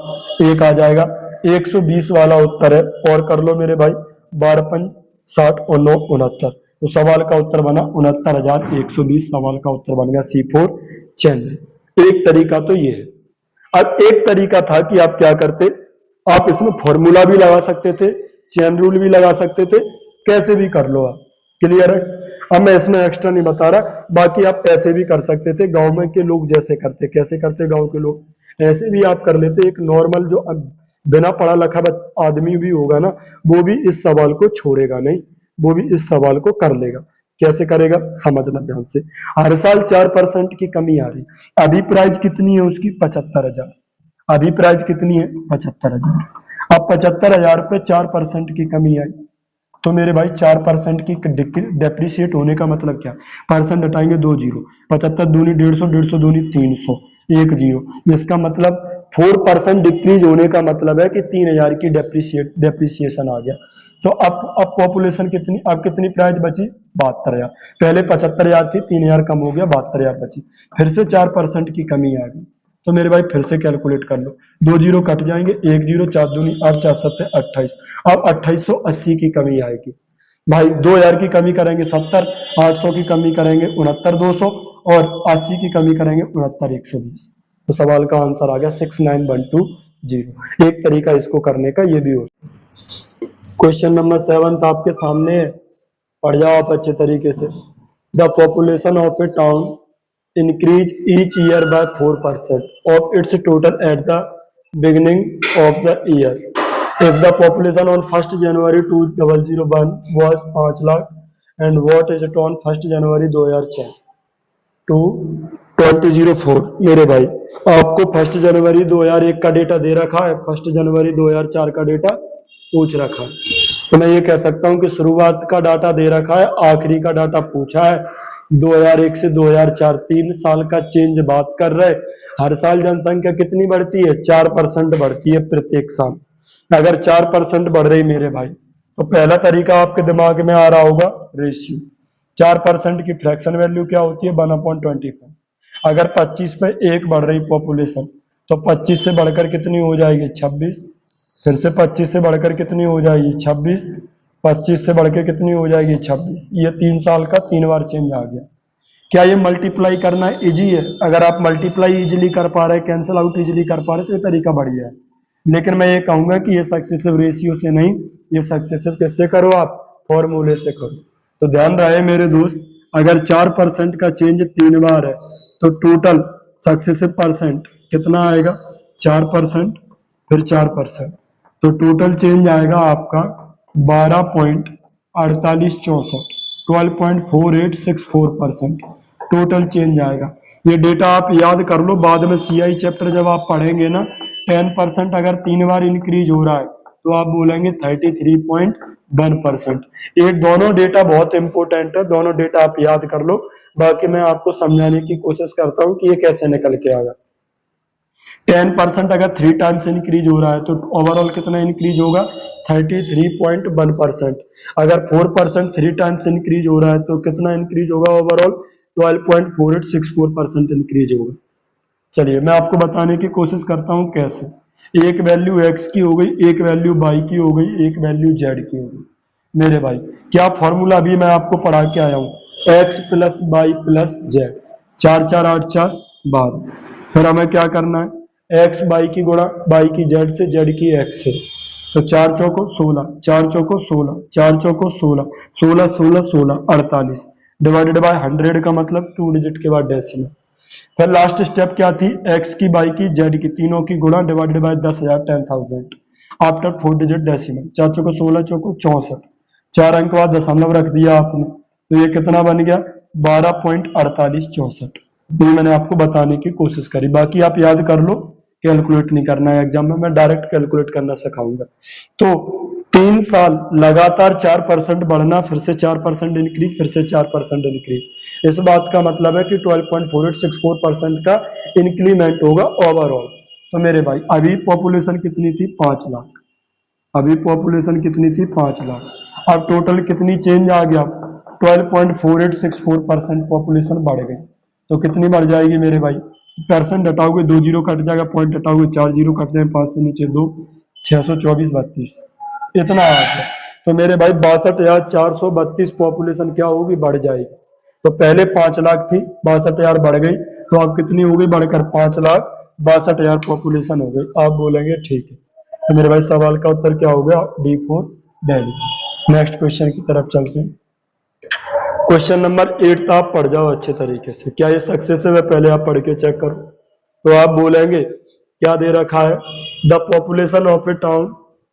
Speaker 1: 1 आ जाएगा। 120 वाला उत्तर है। और कर लो मेरे भाई, 12 पंच 60 और 9 69। तो सवाल का उत्तर बना 69,120। सवाल का उत्तर बन गया C4 चैन। एक तरीका तो ये है। अब एक तरीका था कि आप क्या करते, आप इसमें फॉर्मूला भी लगा सकते थे, चेन रूल भी लगा सकते थे, कैसे भी कर लो आप। क्लियर है? अब मैं इसमें एक्स्ट्रा नहीं बता रहा, बाकी आप ऐसे भी कर सकते थे, गांव में के लोग जैसे करते। कैसे करते गांव के लोग? ऐसे भी आप कर लेते। एक नॉर्मल जो बिना पढ़ा लिखा आदमी भी होगा ना, वो भी इस सवाल को छोड़ेगा नहीं, वो भी इस सवाल को कर लेगा। कैसे करेगा समझना ध्यान से। हर साल 4% की कमी आ रही। अभी प्राइस कितनी है उसकी? 75,000। अभी प्राइस कितनी है? 75,000। अब 75,000 पे 4% की कमी आई, तो मेरे भाई 4% की डेप्रिसिएट होने का मतलब क्या? परसेंट हटाएंगे 2 जीरो, 75 दूनी 150, 150 दूनी 300, 1 जीरो। इसका मतलब 4% डिक्रीज होने का मतलब है कि 3,000 की डेप्रिसिएशन आ गया। तो अब पॉपुलेशन कितनी, अब कितनी प्राइस बची? 72,000। पहले 75,000 थी, 3,000 कम हो गया, 72,000 बची। फिर से 4% की कमी आ गई। तो मेरे भाई फिर से कैलकुलेट कर लो, 2 जीरो कट जाएंगे, 1 जीरो, 4 दूनी 8, 4 सत्ते 28। अब 2880 की कमी आएगी। भाई 2,000 की कमी करेंगे 70, 800 की कमी करेंगे 69,200 और 80 की कमी करेंगे 69,120। तो सवाल का आंसर आ गया 69,120। एक तरीका इसको करने का ये भी हो। क्वेश्चन नंबर 7 आपके सामने है, पढ़ जाओ आप अच्छे तरीके से। The population of A town increase each year by 4% of its total at the beginning of the year. If the population on 1st January 2001 was 5 lakh, and what is it on 1st January 2004? 2004। मेरे भाई आपको 1 जनवरी 2001 का data दे रखा है, 1 जनवरी 2004 का data पूछ रखा है। तो मैं ये कह सकता हूं कि शुरुआत का डाटा दे रखा है, आखिरी का डाटा पूछा है। 2001 से 2004 3 साल का चेंज बात कर रहे। हर साल जनसंख्या कितनी बढ़ती है? 4% बढ़ती है प्रत्येक साल। अगर 4% बढ़ रही मेरे भाई, तो पहला तरीका आपके दिमाग में आ रहा होगा, रेशियो। 4% की फ्रैक्शन वैल्यू क्या होती है? 1/25। अगर 25 पे 1 बढ़ रही पॉपुलेशन, तो 25 से बढ़कर कितनी हो जाएगी? 26। फिर से 25 से बढ़कर कितनी हो जाएगी? 26। 25 से बढ़कर कितनी हो जाएगी? 26। ये 3 साल का 3 बार चेंज आ गया। क्या ये मल्टीप्लाई करना इजी है? अगर आप मल्टीप्लाई इजीली कर पा रहे, कैंसिल आउट इजीली कर पा रहे, तो ये तरीका बढ़िया है। लेकिन मैं ये कहूंगा कि ये सक्सेसिव रेशियो से नहीं, ये सक्सेसिव किससे करो आप? फॉर्मूले से करो। तो ध्यान रहे मेरे दोस्त, अगर 4% का चेंज 3 बार है, तो टोटल सक्सेसिव परसेंट कितना आएगा? 4%, फिर 4%। तो टोटल चेंज आएगा आपका 12.4864, 12.4864% टोटल चेंज आएगा। ये डेटा आप याद कर लो, बाद में CI चैप्टर जब आप पढ़ेंगे ना, 10% अगर 3 बार इंक्रीज हो रहा है, तो आप बोलेंगे 33.1%। ये दोनों डेटा बहुत इंपॉर्टेंट है, दोनों डेटा आप याद कर लो। बाकी मैं आपको समझाने की कोशिश करता हूँ कि ये कैसे निकल के आएगा। 10% अगर 3 टाइम्स इंक्रीज हो रहा है, तो ओवरऑल कितना इंक्रीज होगा? 33.1%। अगर 4% 3 टाइम्स इंक्रीज हो रहा है, तो कितना इंक्रीज होगा ओवरऑल? 12.4864% इंक्रीज होगा। चलिए मैं आपको बताने की कोशिश करता हूं कैसे। एक वैल्यू x की हो गई, एक वैल्यू y की हो गई, एक वैल्यू z की हो गई। मेरे भाई क्या फॉर्मूला अभी मैं आपको पढ़ा के आया हूं? x plus y plus z, 4 4 8 4 12। फिर हमें क्या करना है? x y की गुणा y की z से, z की x से। तो 4 चौको 16, 4 चौको 16, 4 चौको 16, 16 16 16 48 डिवाइडेड बाय 100 का मतलब 2 डिजिट के बाद डेसिमल। फिर लास्ट स्टेप क्या थी? x की y की z की तीनों की गुणा divided by 10,000 10,000 after 4 digit decimal. 4 चौको 16 चौको 64, 4 अंक बाद दशमलव रख दिया आपने, तो ये कितना बन गया? 12.4864। ये मैंने आपको बताने की कोशिश करी, बाकी आप याद कर लो, कैलकुलेट नहीं करना है एग्जाम में, मैं डायरेक्ट कैलकुलेट करना सिखाऊंगा। तो 3 साल लगातार 4% बढ़ना, फिर से 4% इंक्रीज, फिर से 4% इंक्रीज। इस बात का मतलब है कि 12.4864% का इंक्रीमेंट होगा ओवरऑल। तो मेरे भाई अभी पॉपुलेशन कितनी थी? 5 लाख। अभी पॉपुलेशन कितनी थी? 5 लाख। अब टोटल कितनी चेंज आ गया? 12.4864% पॉपुलेशन बढ़ गई। तो कितनी बढ़ जाएगी मेरे भाई? परसेंट हटाओगे 2 जीरो कट जाएगा, पॉइंट हटाओगे 4 जीरो कट जाएंगे, 5 से नीचे 2, 624 32, इतना आ गया। तो मेरे भाई 62,432 पॉपुलेशन क्या होगी? बढ़ जाएगी। तो पहले 5 लाख थी, 62,000 बढ़ गई, तो अब कितनी हो गई? बढ़कर 5,62,000 पॉपुलेशन हो गई। आप बोलेंगे ठीक है। तो मेरे भाई सवाल का उत्तर क्या हो गया? D4 दिल्ली। नेक्स्ट क्वेश्चन की तरफ चलते हैं। क्वेश्चन नंबर 8 आप पढ़ जाओ अच्छे तरीके से। क्या ये सक्सेसिव है? पहले आप पढ़ के चेक करो। तो आप बोलेंगे क्या दे रखा है? The population of A town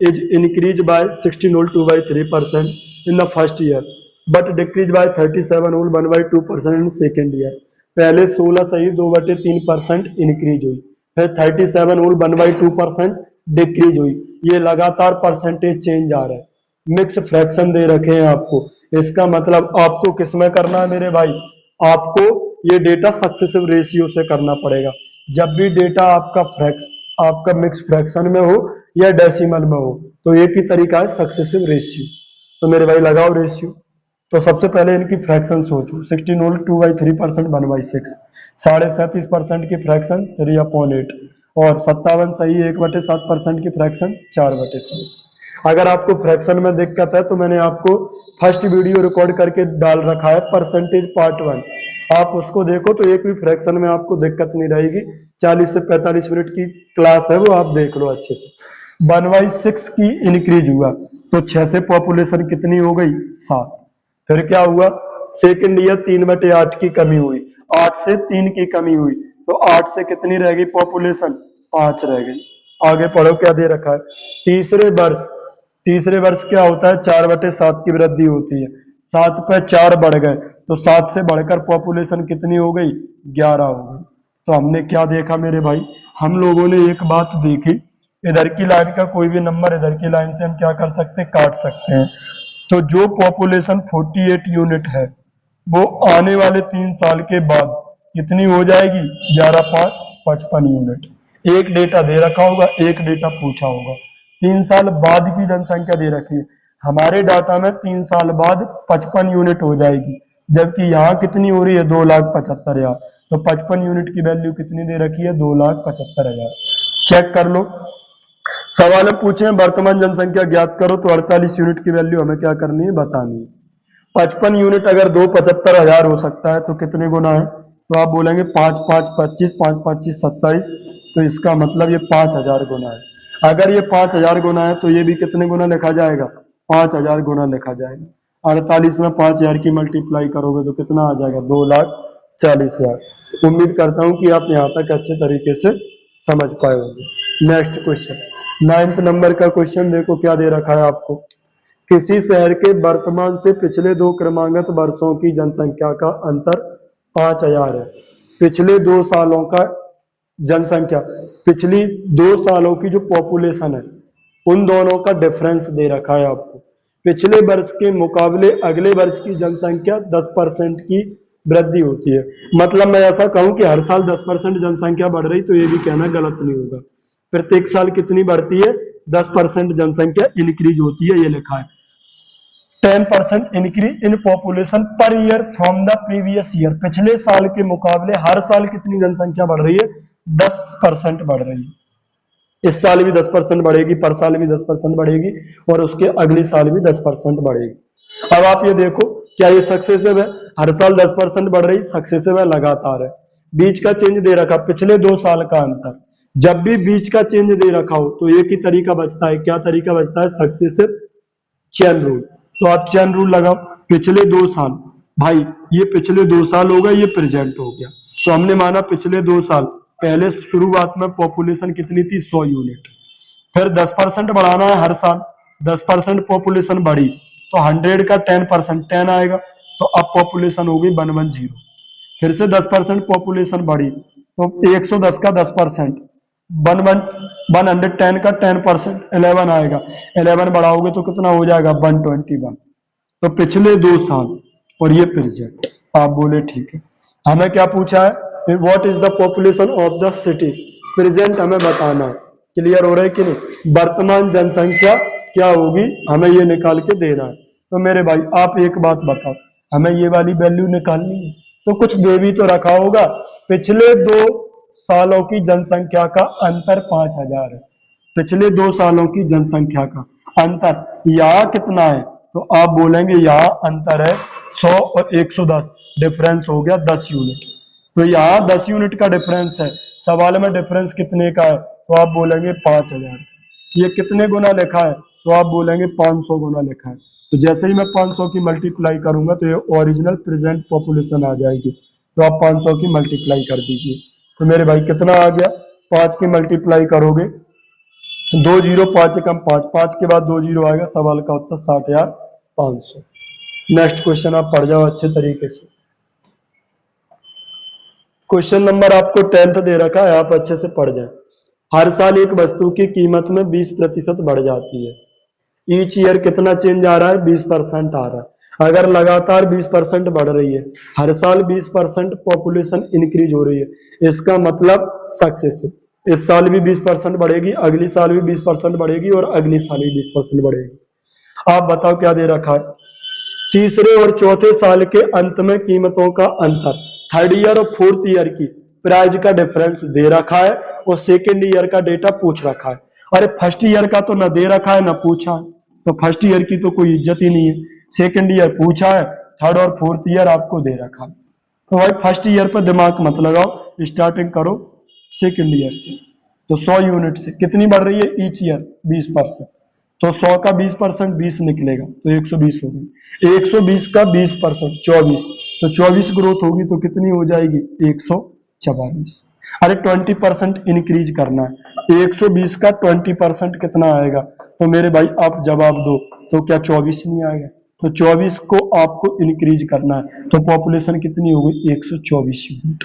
Speaker 1: is increase by 16.2% in the first year but decrease by 37.1/2% in second year. पहले 16 सही 2/3% इंक्रीज हुई, फिर 37.1/2% डिक्रीज हुई। ये लगातार परसेंटेज चेंज आ रहा है। मिक्स फ्रैक्शन दे रखे हैं आपको। इसका मतलब आपको किस में करना है मेरे भाई? आपको ये डेटा सक्सेसिव रेशियो से करना पड़ेगा। जब भी डेटा आपका मिक्स फ्रैक्शन में हो या डेसिमल में हो, तो एक ही तरीका है सक्सेसिव रेशियो। तो मेरे भाई लगाओ रेशियो। तो सबसे पहले इनकी फ्रैक्शन सोचो। 16/2/3% 1/6, 37.5% की फ्रैक्शन 3/8, और 57 सही 1/7% की फ्रैक्शन 4/7। अगर आपको फ्रैक्शन में दिक्कत है तो मैंने आपको फर्स्ट वीडियो रिकॉर्ड करके डाल रखा है, परसेंटेज पार्ट 1। आप उसको देखो तो एक भी फ्रैक्शन में आपको दिक्कत नहीं रहेगी। 40 से 45 मिनट की क्लास है वो, आप देख लो अच्छे से। 1/6 की इंक्रीज हुआ, तो 6 से पॉपुलेशन कितनी हो गई? 7। फिर क्या हुआ? सेकेंड ईयर 3/8 की कमी हुई, 8 से 3 की कमी हुई, तो 8 से कितनी रह गई पॉपुलेशन? 5 रह गई। आगे पढ़ो क्या दे रखा है। तीसरे वर्ष क्या होता है? 4/7 की वृद्धि होती है। 7 पे 4 बढ़ गए, तो 7 से बढ़कर पॉपुलेशन कितनी हो गई? 11 हो गई। तो हमने क्या देखा मेरे भाई? हम लोगों ने एक बात देखी, इधर की लाइन का कोई भी नंबर इधर की लाइन से हम क्या कर सकते हैं? काट सकते हैं। तो जो पॉपुलेशन 48 यूनिट है, वो आने वाले 3 साल के बाद कितनी हो जाएगी? 11×5 55 यूनिट। एक डेटा दे रखा होगा, एक डेटा पूछा होगा। 3 साल बाद की जनसंख्या दे रखी है। हमारे डाटा में 3 साल बाद 55 यूनिट हो जाएगी, जबकि यहाँ कितनी हो रही है? 2,75,000। तो 55 यूनिट की वैल्यू कितनी दे रखी है? 2,75,000। चेक कर लो। सवाल में पूछे हैं वर्तमान जनसंख्या ज्ञात करो, तो 48 यूनिट की वैल्यू हमें क्या करनी है? बतानी है। 55 यूनिट अगर 2,75,000 हो सकता है तो कितने गुना है? तो आप बोलेंगे 5×5 = 25, 5×5 = 27। तो इसका मतलब ये 5,000 गुना है। अगर ये 5,000 गुना है तो ये भी कितने गुना लिखा जाएगा? 5,000 गुना लिखा जाएगा। 48 में 5,000 की मल्टीप्लाई करोगे तो कितना आ जाएगा? 2,40,000। उम्मीद करता हूं कि आप यहाँ तक अच्छे तरीके से समझ पाए होंगे। नेक्स्ट क्वेश्चन, 9th नंबर का क्वेश्चन देखो क्या दे रखा है आपको। किसी शहर के वर्तमान से पिछले 2 क्रमागत वर्षों की जनसंख्या का अंतर 5,000 है। पिछले 2 सालों का जनसंख्या, पिछली 2 सालों की जो पॉपुलेशन है, उन दोनों का डिफरेंस दे रखा है आपको। पिछले वर्ष के मुकाबले अगले वर्ष की जनसंख्या 10% की वृद्धि होती है। मतलब मैं ऐसा कहूं कि हर साल 10% जनसंख्या बढ़ रही, तो ये भी कहना गलत नहीं होगा। प्रत्येक साल कितनी बढ़ती है? 10% जनसंख्या इंक्रीज होती है, ये लिखा है। 10% increase in population per year from the previous year. पिछले साल के मुकाबले हर साल कितनी जनसंख्या बढ़ रही है? 10% बढ़ रही है। इस साल भी 10% बढ़ेगी, पर साल भी 10% बढ़ेगी, और उसके अगले साल भी 10% बढ़ेगी। अब आप ये देखो, क्या ये सक्सेसिव है? हर साल 10% बढ़ रही, सक्सेसिव है, लगातार है। बीच का चेंज दे रखा, पिछले 2 साल का अंतर। जब भी बीच का चेंज दे रखा हो तो एक ही तरीका बचता है। क्या तरीका बचता है? Successive chain rule. तो आप चेन रूल लगाओ। पिछले 2 साल, भाई ये पिछले 2 साल हो गए, ये प्रेजेंट हो गया। तो हमने माना पिछले 2 साल, पहले शुरुआत में पॉपुलेशन कितनी थी? 100 यूनिट। फिर 10% बढ़ाना है हर साल, 10% पॉपुलेशन बढ़ी, तो 100 का 10%, 10 आएगा। तो अब पॉपुलेशन हो गई 110। फिर से 10% पॉपुलेशन बढ़ी, तो 110 का 10%, वन वन 110 का 10% 11 आएगा, 11 बढ़ाओगे तो कितना हो जाएगा 121। तो पिछले 2 साल और ये प्रेजेंट। आप बोले ठीक है। हमें क्या पूछा है, what is the population of the city, present हमें बताना है। क्लियर हो रहा है कि नहीं, वर्तमान जनसंख्या क्या होगी हमें ये निकाल के देना है। तो मेरे भाई आप एक बात बताओ, हमें ये वाली वैल्यू निकालनी है तो कुछ दे भी तो रखा होगा। पिछले 2 सालों की जनसंख्या का अंतर 5,000 है, पिछले 2 सालों की जनसंख्या का अंतर यहाँ कितना है, तो आप बोलेंगे यहाँ अंतर है 100 और 110, डिफरेंस हो गया 10 यूनिट। तो यहाँ 10 यूनिट का डिफरेंस है, सवाल में डिफरेंस कितने का है, तो आप बोलेंगे 5,000। ये कितने गुना लिखा है, तो आप बोलेंगे 500 गुना लिखा है। तो जैसे ही मैं 500 की मल्टीप्लाई करूंगा तो ये ओरिजिनल प्रेजेंट पॉपुलेशन आ जाएगी। तो आप 500 की मल्टीप्लाई कर दीजिए। तो मेरे भाई कितना आ गया, 5 की मल्टीप्लाई करोगे 2 जीरो, 5 एकम 5, 5 के बाद 2 जीरो आएगा, सवाल का उत्तर 60,500। नेक्स्ट क्वेश्चन आप पढ़ जाओ अच्छे तरीके से। क्वेश्चन नंबर आपको 10th दे रखा है, आप अच्छे से पढ़ जाए। हर साल एक वस्तु की कीमत में 20% बढ़ जाती है। ईच ईयर कितना चेंज आ रहा है, 20% आ रहा है। अगर लगातार 20% बढ़ रही है, हर साल 20% पॉपुलेशन इंक्रीज हो रही है, इसका मतलब सक्सेस है। इस साल भी 20% बढ़ेगी, अगली साल भी 20% बढ़ेगी और अगली साल भी 20% बढ़ेगी। आप बताओ क्या दे रखा है, तीसरे और चौथे साल के अंत में कीमतों का अंतर, थर्ड ईयर और फोर्थ ईयर की प्राइस का डिफरेंस दे रखा है और सेकेंड ईयर का डेटा पूछ रखा है। अरे फर्स्ट ईयर का तो ना दे रखा है ना पूछा है, तो फर्स्ट ईयर की तो कोई इज्जत ही नहीं है। सेकेंड ईयर पूछा है, थर्ड और फोर्थ ईयर आपको दे रखा है। तो भाई फर्स्ट ईयर पर दिमाग मत लगाओ, स्टार्टिंग करो सेकेंड ईयर से। तो 100 यूनिट से कितनी बढ़ रही है ईच ईयर, 20%। तो 100 का 20% 20 निकलेगा तो 120 हो गई, 120 का 20% 24, तो 24 ग्रोथ होगी तो कितनी हो जाएगी 144। अरे 20% इंक्रीज करना है, 120 का 20% कितना आएगा, तो मेरे भाई आप जवाब दो, तो क्या 24 नहीं आएगा, तो 24 को आपको इंक्रीज करना है। तो पॉपुलेशन कितनी हो गई 124 यूनिट।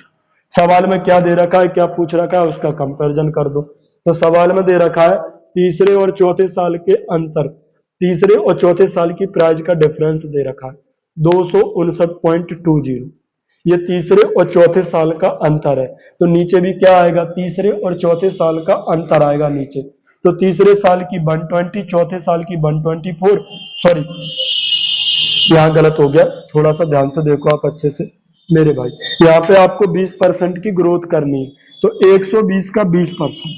Speaker 1: सवाल में क्या दे रखा है, क्या पूछ रखा है, उसका कंपैरिजन कर दो। तो सवाल में दे रखा है तीसरे और चौथे साल के अंतर, तीसरे और चौथे साल की प्राइस का डिफरेंस दे रखा है 259.20। ये तीसरे और चौथे साल का अंतर है, तो नीचे भी क्या आएगा, तीसरे और चौथे साल का अंतर आएगा नीचे। तो तीसरे साल की 120, चौथे साल की 124, सॉरी यहाँ गलत हो गया, थोड़ा सा ध्यान से देखो आप अच्छे से मेरे भाई। यहाँ पे आपको 20% की ग्रोथ करनी है, तो 120 का 20%,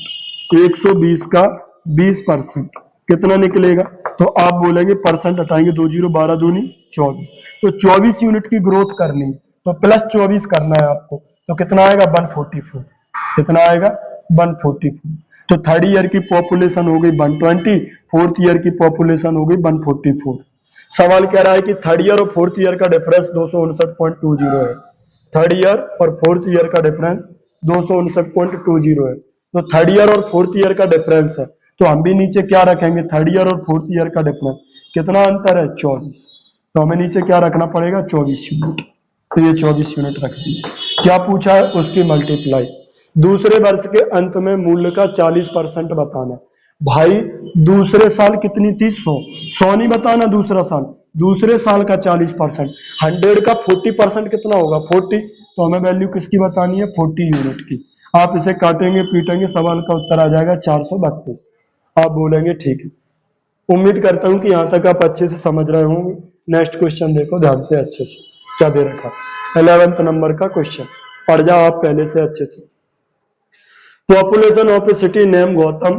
Speaker 1: 120 का 20% कितना निकलेगा, तो आप बोलेंगे परसेंट हटाएंगे, 2 जीरो 12 दूनी 24, तो 24 यूनिट की ग्रोथ करनी है, तो प्लस 24 करना है आपको, तो कितना आएगा 144, कितना आएगा 144। तो थर्ड ईयर की पॉपुलेशन हो गई 120, फोर्थ ईयर की पॉपुलेशन हो गई 144। सवाल कह रहा है कि थर्ड ईयर और फोर्थ ईयर का डिफरेंस 259.20 है, थर्ड ईयर और फोर्थ ईयर का डिफरेंस 259.20 है। तो थर्ड ईयर और फोर्थ ईयर का डिफरेंस है, तो हम भी नीचे क्या रखेंगे, थर्ड ईयर और फोर्थ ईयर का डिफरेंस कितना अंतर है 24, तो हमें नीचे क्या रखना पड़ेगा 24 यूनिट। तो ये 24 यूनिट रख दिए। क्या पूछा है, उसकी मल्टीप्लाई। दूसरे वर्ष के अंत में मूल्य का 40% बताना। भाई दूसरे साल कितनी थी 100, 100 नहीं बताना दूसरा साल, दूसरे साल का 40%, 100 का 40% कितना होगा 40, तो हमें वैल्यू किसकी बतानी है 40 यूनिट की। आप इसे काटेंगे पीटेंगे, सवाल का उत्तर आ जाएगा 432। आप बोलेंगे ठीक है। उम्मीद करता हूं कि यहां तक आप अच्छे से समझ रहे होंगे। नेक्स्ट क्वेश्चन देखो ध्यान से अच्छे से, क्या दे रखा 11th नंबर का क्वेश्चन, पढ़ जाओ आप पहले से अच्छे से। Population of A city name Gautam,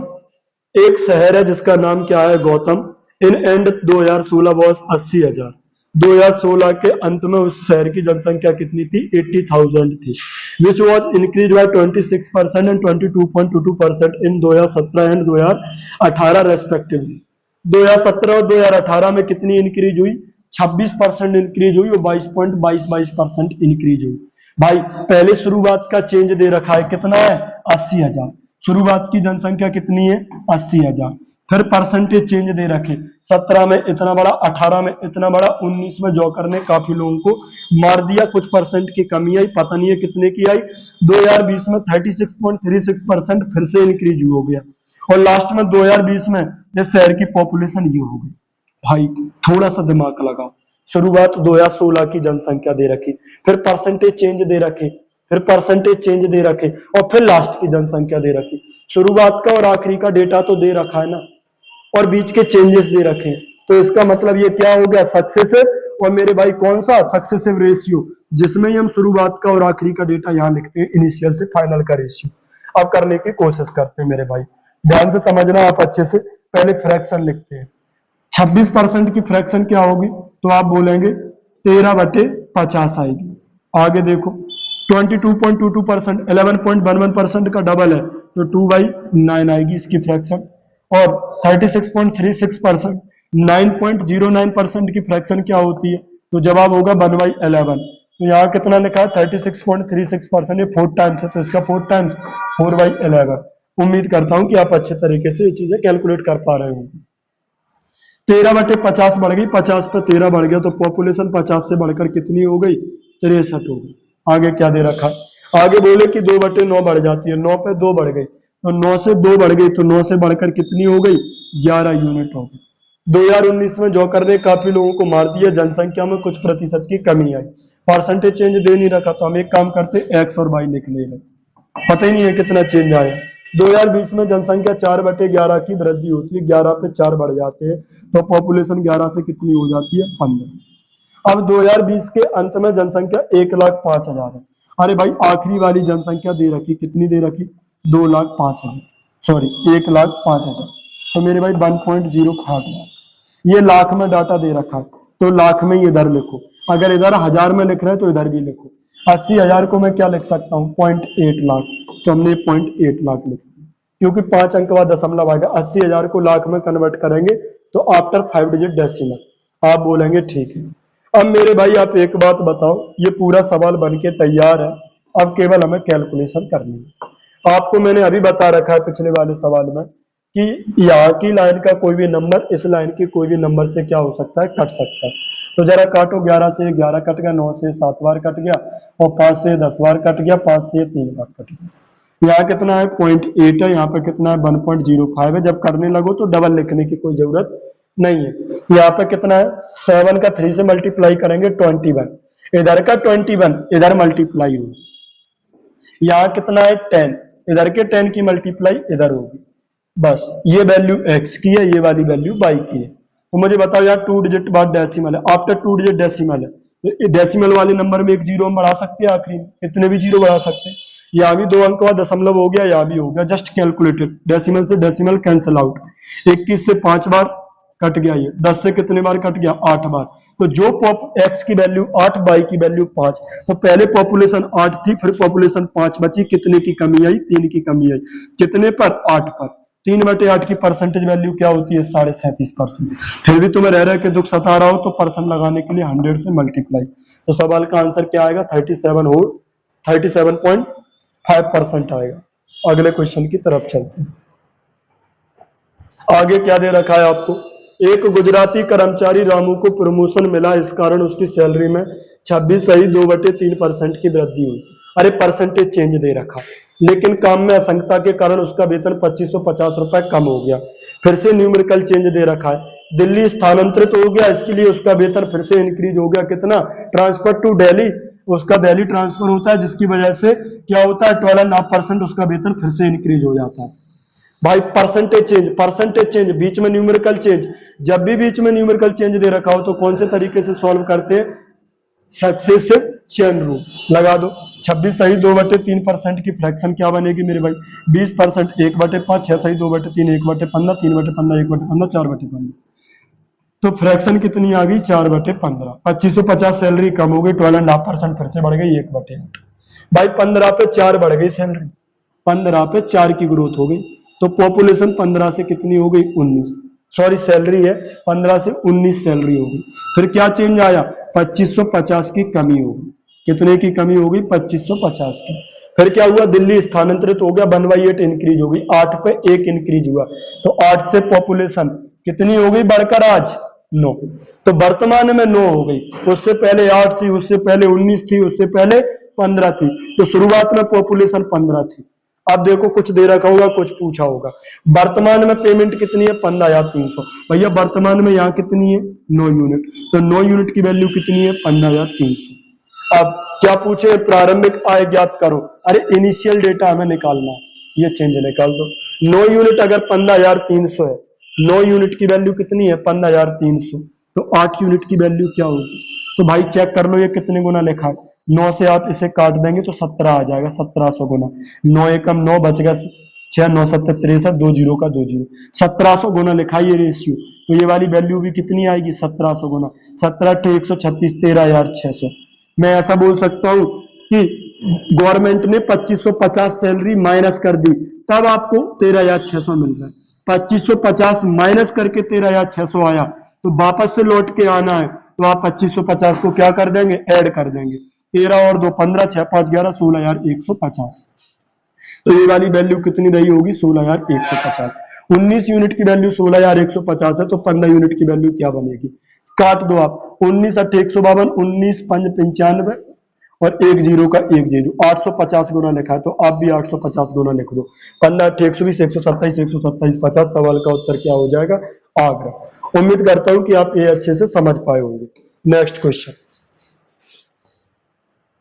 Speaker 1: एक शहर है जिसका नाम क्या है गौतम, इन एंड 2016 वॉज 80,000। 2016 के अंत में उस शहर की जनसंख्या कितनी थी 80,000 थी, which was increase by 26% and 22.22% in 2017 and 2018 respectively. 2017 और 2018 में कितनी इंक्रीज हुई, 26% इंक्रीज हुई और 22.22% इंक्रीज हुई। भाई पहले शुरुआत का चेंज दे रखा है कितना है 80,000, शुरुआत की जनसंख्या कितनी है 80,000, फिर परसेंटेज चेंज दे रखे, 17 में इतना बड़ा, 18 में इतना बड़ा, 19 में जॉकर ने काफी लोगों को मार दिया, कुछ परसेंट की कमी आई, पता नहीं है कितने की आई। 2020 में 36.36% फिर से इंक्रीज हो गया, और लास्ट में 2020 में ये शहर की पॉपुलेशन ये हो गई। भाई थोड़ा सा दिमाग लगाओ, शुरुआत 2016 की जनसंख्या दे रखी, फिर परसेंटेज चेंज दे रखे, फिर परसेंटेज चेंज दे रखे, और फिर लास्ट की जनसंख्या दे रखी। शुरुआत का और आखिरी का डेटा तो दे रखा है ना, और बीच के चेंजेस दे रखे हैं, तो इसका मतलब ये क्या हो गया, सक्सेसिव। और मेरे भाई कौन सा सक्सेसिव रेशियो, जिसमें ही हम शुरुआत का और आखिरी का डेटा यहाँ लिखते हैं, इनिशियल से फाइनल का रेशियो। अब करने की कोशिश करते हैं मेरे भाई, ध्यान से समझना आप अच्छे से। पहले फ्रैक्शन लिखते हैं, 26% की फ्रैक्शन क्या होगी, तो आप बोलेंगे 13/50 आएगी। आगे देखो 22.22%, 11.11% का डबल है, तो 2/9 आएगी इसकी फ्रैक्शन। और 36.36%, 9.09% की फ्रैक्शन क्या होती है, तो जवाब होगा 1/11। तो यहाँ कितना लिखा है 36.36%, ये 4 टाइम्स है, तो इसका 4 टाइम्स 4/11। उम्मीद करता हूं कि आप अच्छे तरीके से ये चीजें कैलकुलेट कर पा रहे होंगे। 13/50 बढ़ गई, 50 पे 13 बढ़ गया, तो पॉपुलेशन 50 से बढ़कर कितनी हो गई, 63 हो गई। आगे क्या दे रखा है, आगे बोले कि 2/9 बढ़ जाती है, 9 पे 2 बढ़ गई, तो 9 से 2 बढ़ गई, तो 9 से बढ़कर कितनी हो गई, 11 यूनिट हो गई। 2019 में जॉकर ने काफी लोगों को मार दिया, जनसंख्या में कुछ प्रतिशत की कमी आई, परसेंटेज चेंज दे नहीं रखा, तो हम एक काम करते एक्स और वाई लिख ले रहे, पता ही नहीं है कितना चेंज आया। 2020 में जनसंख्या 4/11 की वृद्धि होती है, 11 पे 4 बढ़ जाते हैं, तो पॉपुलेशन 11 से कितनी हो जाती है, 15। अब 2020 के अंत में जनसंख्या 1,05,000 है। अरे भाई आखिरी वाली जनसंख्या दे रखी, कितनी दे रखी, 2,05,000, सॉरी 1,05,000, तो मेरे भाई 1.05 लाख। ये लाख में डाटा दे रखा है, तो लाख में ही इधर लिखो, अगर इधर हजार में लिख रहे हैं तो इधर भी लिखो। 80,000 को मैं क्या लिख सकता हूँ, 0.8 लाख, तो हमने 0.8 लाख लिख दिया, क्योंकि 5 अंक का दशमलव आएगा। 80,000 को लाख में कन्वर्ट करेंगे तो आफ्टर 5 डिजिट डेसिमल, आप बोलेंगे ठीक है। अब मेरे भाई आप एक बात बताओ, ये पूरा सवाल बन के तैयार है, अब केवल हमें कैलकुलेशन करनी है। आपको मैंने अभी बता रखा है पिछले वाले सवाल में कि यहाँ की लाइन का कोई भी नंबर इस लाइन की कोई भी नंबर से क्या हो सकता है, कट सकता है। तो जरा काटो, 11 से 11 कट गया, 9 से 7 बार कट गया, और 5 से 10 बार कट गया, 5 से 3 बार कट गया। यहाँ कितना है, 0.8 है, यहाँ पे कितना है, 1.05 है। जब करने लगो तो डबल लिखने की कोई जरूरत नहीं है। यहाँ पे कितना है, 7 का 3 से मल्टीप्लाई करेंगे 21, इधर का 21 इधर मल्टीप्लाई होगी। यहाँ कितना है 10, इधर के 10 की मल्टीप्लाई इधर होगी। बस ये वैल्यू x की है, ये वाली वैल्यू y की है। तो मुझे बताओ यार 2 डिजिट बाद डेसिमल है, आफ्टर 2 डिजिट डेसिमल है, तो डेसिमल वाले नंबर में एक जीरो हम बढ़ा सकते हैं, आखिरी में इतने भी जीरो बढ़ा सकते हैं। यहाँ भी 2 अंक का दशमलव हो गया, यहाँ भी हो गया, जस्ट कैलकुलेटेड, डेसिमल से डेसिमल कैंसिल आउट। 21 से 5 बार कट गया, ये 10 से कितने बार कट गया, 8 बार। तो जो x की वैल्यू 8, y की वैल्यू 5, तो पहले पॉपुलेशन 8 थी, फिर पॉपुलेशन 5 बची, कितने की कमी आई, 3 की कमी आई, कितने पर, 8 पर। 3/8 की परसेंटेज वैल्यू क्या होती है, 37.5%। फिर भी तुम्हें रह रहा है कि दुख सता रहा हो, तो परसेंट लगाने के लिए 100 से मल्टीप्लाई, तो सवाल का आंसर क्या आएगा, 37.5% आएगा। अगले क्वेश्चन की तरफ चलते हैं। आगे क्या दे रखा है आपको, एक गुजराती कर्मचारी रामू को प्रमोशन मिला, इस कारण उसकी सैलरी में 26.2/3% की वृद्धि हुई। अरे परसेंटेज चेंज दे रखा, लेकिन काम में असंगता के कारण उसका वेतन 2550 रुपए कम हो गया। फिर से न्यूमेरिकल चेंज दे रखा है, दिल्ली स्थानांतरित हो गया, इसके लिए उसका वेतन फिर से इंक्रीज हो गया, कितना, ट्रांसफर टू दिल्ली, उसका दिल्ली ट्रांसफर होता है, जिसकी वजह से क्या होता है, 12.5% उसका वेतन फिर से इंक्रीज हो जाता है। भाई परसेंटेज चेंज, बीच में न्यूमेरिकल चेंज, जब भी बीच में न्यूमेरिकल चेंज दे रखा हो तो कौन से तरीके से सॉल्व करते हैं, सक्सेसिव चेन रूल लगा दो। 26 सही 2/3% की फ्रैक्शन क्या बनेगी मेरे भाई, 20%, 1/5, 6 सही 2/3, 1/15, 3/15, 1/15, 4/15, तो फ्रैक्शन कितनी आ गई, 4/15। 2550 सैलरी कम हो गई, 12.5% फिर से बढ़ गई, 1/8। भाई 15 पे 4 बढ़ गई सैलरी, 15 पे 4 की ग्रोथ हो गई, तो पॉपुलेशन 15 से कितनी हो गई, 19, सॉरी सैलरी है 15 से 19 सैलरी हो गई। फिर क्या चेंज आया, 2550 की कमी हो गई, कितने की कमी हो गई, 2550 की। फिर क्या हुआ, दिल्ली स्थानांतरित हो गया, 1/8 इंक्रीज हो गई, 8 पे 1 इंक्रीज हुआ, तो 8 से पॉपुलेशन कितनी हो गई बढ़कर आज 9। तो वर्तमान में 9 हो गई, उससे पहले 8 थी, उससे पहले 19 थी, उससे पहले 15 थी, तो शुरुआत में पॉपुलेशन 15 थी। अब देखो कुछ दे रखा होगा, कुछ पूछा होगा, वर्तमान में पेमेंट कितनी है 15,300, भैया वर्तमान में यहाँ कितनी है 9 यूनिट, तो 9 यूनिट की वैल्यू कितनी है 15,300। अब क्या पूछे, प्रारंभिक आय ज्ञात करो, अरे इनिशियल डेटा हमें निकालना है, ये चेंज निकाल दो। 9 यूनिट अगर 15,300 है, 9 यूनिट की वैल्यू कितनी है 15,300, तो 8 यूनिट की वैल्यू क्या होगी, तो भाई चेक कर लो ये कितने गुना लिखा है, 9 से आप इसे काट देंगे तो 17 आ जाएगा, 1700 गुना 9 एकम 9 बच गया 6, 9 7 63, 2 जीरो का 2 जीरो, 1700 गुना लिखा है ये रेशियो, तो ये वाली वैल्यू भी कितनी आएगी 1700 गुना 17 136, 13,600। मैं ऐसा बोल सकता हूं कि गवर्नमेंट ने 2550 सैलरी माइनस कर दी, तब आपको 13,600 मिल रहा है, 2550 माइनस करके 13,600 आया, तो वापस से लौट के आना है, तो आप 2550 को क्या कर देंगे, ऐड कर देंगे, 13 और 2 15, 6 5 11, 16,150। तो ये वाली वैल्यू कितनी रही होगी 16,150। 19 यूनिट की वैल्यू 16,150 है, तो 15 यूनिट की वैल्यू क्या बनेगी, काट दो आप, 19 8 152, 19 5 95 और 1 जीरो का 1 जीरो, 850 गुना लिखा है, तो आप भी 850 गुना लिख दो, 15 8 120, 127, 127 50, सवाल का उत्तर क्या हो जाएगा, आगरा। उम्मीद करता हूं कि आप ये अच्छे से समझ पाए होंगे। नेक्स्ट क्वेश्चन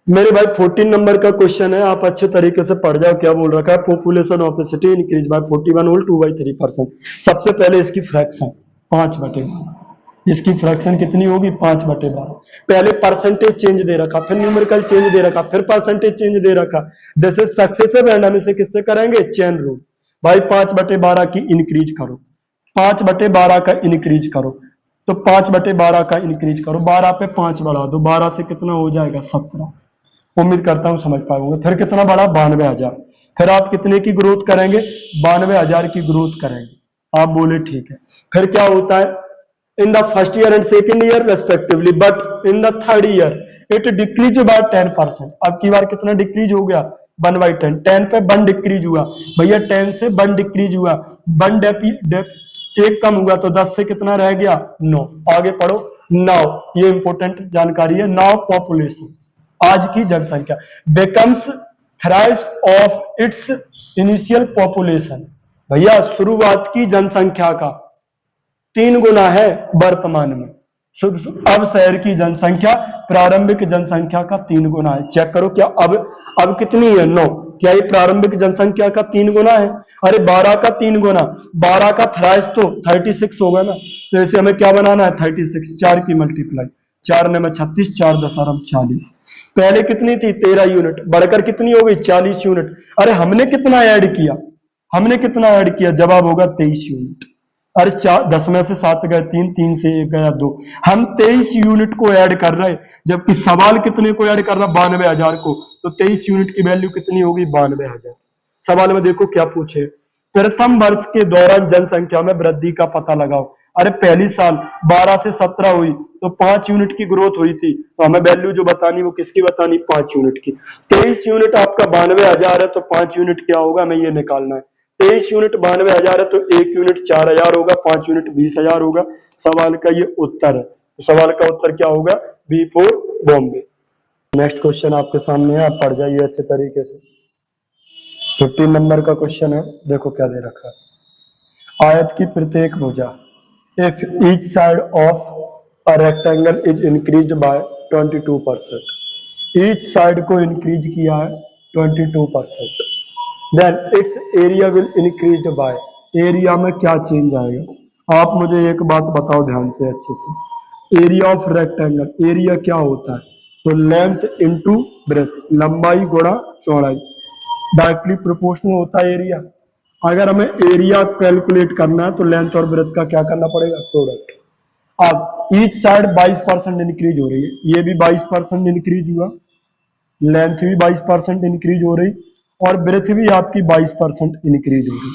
Speaker 1: मेरे भाई 14 नंबर का क्वेश्चन है, आप अच्छे तरीके से पढ़ जाओ, क्या बोल रखा है, population of the city increase by 41 whole 2/3%। सबसे पहले इसकी फ्रैक्शन 5/12, इसकी फ्रैक्शन कितनी होगी 5/12। पहले परसेंटेज चेंज दे रखा, फिर न्यूमेरिकल चेंज दे रखा, फिर परसेंटेज चेंज दे रखा, दिस इज सक्सेसिव एंड हम इसे किससे करेंगे, चेन रूल। भाई 5/12 की इंक्रीज करो, 5/12 का इंक्रीज करो, तो 5/12 का इंक्रीज करो, 12 पे 5 बढ़ा दो, 12 से कितना हो जाएगा 17। उम्मीद करता हूं समझ पाओगे। फिर कितना बढ़ा 92,000, फिर आप कितने की ग्रोथ करेंगे 92,000 की ग्रोथ करेंगे। आप बोले ठीक है। फिर क्या होता है, in the first year and second year respectively, but in the third year it decrease by 10%। अब की बार कितना डिक्रीज हो गया 1/10, 10 पे 1 डिक्रीज हुआ, भैया 10 से 1 डिक्रीज हुआ, 1 एक कम हुआ, तो 10 से कितना रह गया 9। आगे पढ़ो। नाउ ये इंपॉर्टेंट जानकारी है, नाउ पॉपुलेशन, आज की जनसंख्या becomes thrice of its initial population. भैया शुरुआत की जनसंख्या का 3 गुना है वर्तमान में। अब शहर की जनसंख्या प्रारंभिक जनसंख्या का 3 गुना है। चेक करो क्या अब कितनी है 9, क्या ये प्रारंभिक जनसंख्या का 3 गुना है, अरे 12 का 3 गुना, 12 का थ्राइस तो 36 होगा ना, तो इसे हमें क्या बनाना है 36, 4 की मल्टीप्लाई, 4 में 36, 4 10 40। पहले कितनी थी 13 यूनिट, बढ़कर कितनी हो गई 40 यूनिट। अरे हमने कितना ऐड किया, हमने कितना ऐड किया, जवाब होगा 23 यूनिट। अरे 10 में से 7 गए 3, 3 से 1 गया 2, हम 23 यूनिट को ऐड कर रहे हैं, जबकि सवाल कितने को ऐड कर रहा 92,000 को, तो 23 यूनिट की वैल्यू कितनी होगी 92,000। सवाल में देखो क्या पूछे, प्रथम वर्ष के दौरान जनसंख्या में वृद्धि का पता लगाओ। अरे पहली साल 12 से 17 हुई, तो 5 यूनिट की ग्रोथ हुई थी, तो हमें वैल्यू जो बतानी वो किसकी बतानी 5 यूनिट की। 23 यूनिट आपका 92,000 है, तो 5 यूनिट क्या होगा हमें ये निकालना है। 23 यूनिट 92,000 है, तो 1 यूनिट 4,000 होगा, 5 यूनिट 20,000 होगा। सवाल का ये उत्तर है, तो सवाल का उत्तर क्या होगा B for Bombay. Next question आपके सामने है, आप पढ़ जाइए अच्छे तरीके से। 15 नंबर का क्वेश्चन है, देखो क्या दे रखा है, आयत की प्रत्येक भुजा if each side of a rectangle is increased by 22%, each side को इंक्रीज किया है 22%, then its area will increased by, area में क्या चेंज आएगा। आप मुझे एक बात बताओ ध्यान से अच्छे से, एरिया ऑफ रेक्टेंगल, एरिया क्या होता है, तो लेंथ इंटू ब्रेथ, लंबाई गुणा चौड़ाई, डायरेक्टली प्रोपोर्शनल होता है एरिया। अगर हमें एरिया कैलकुलेट करना है तो लेंथ और ब्रेथ का क्या करना पड़ेगा प्रोडक्ट। अब ईच साइड 22% इंक्रीज हो रही है, ये भी 22% इंक्रीज हुआ, लेंथ भी 22% इंक्रीज हो रही और ब्रेथ भी आपकी 22% इंक्रीज हो रही।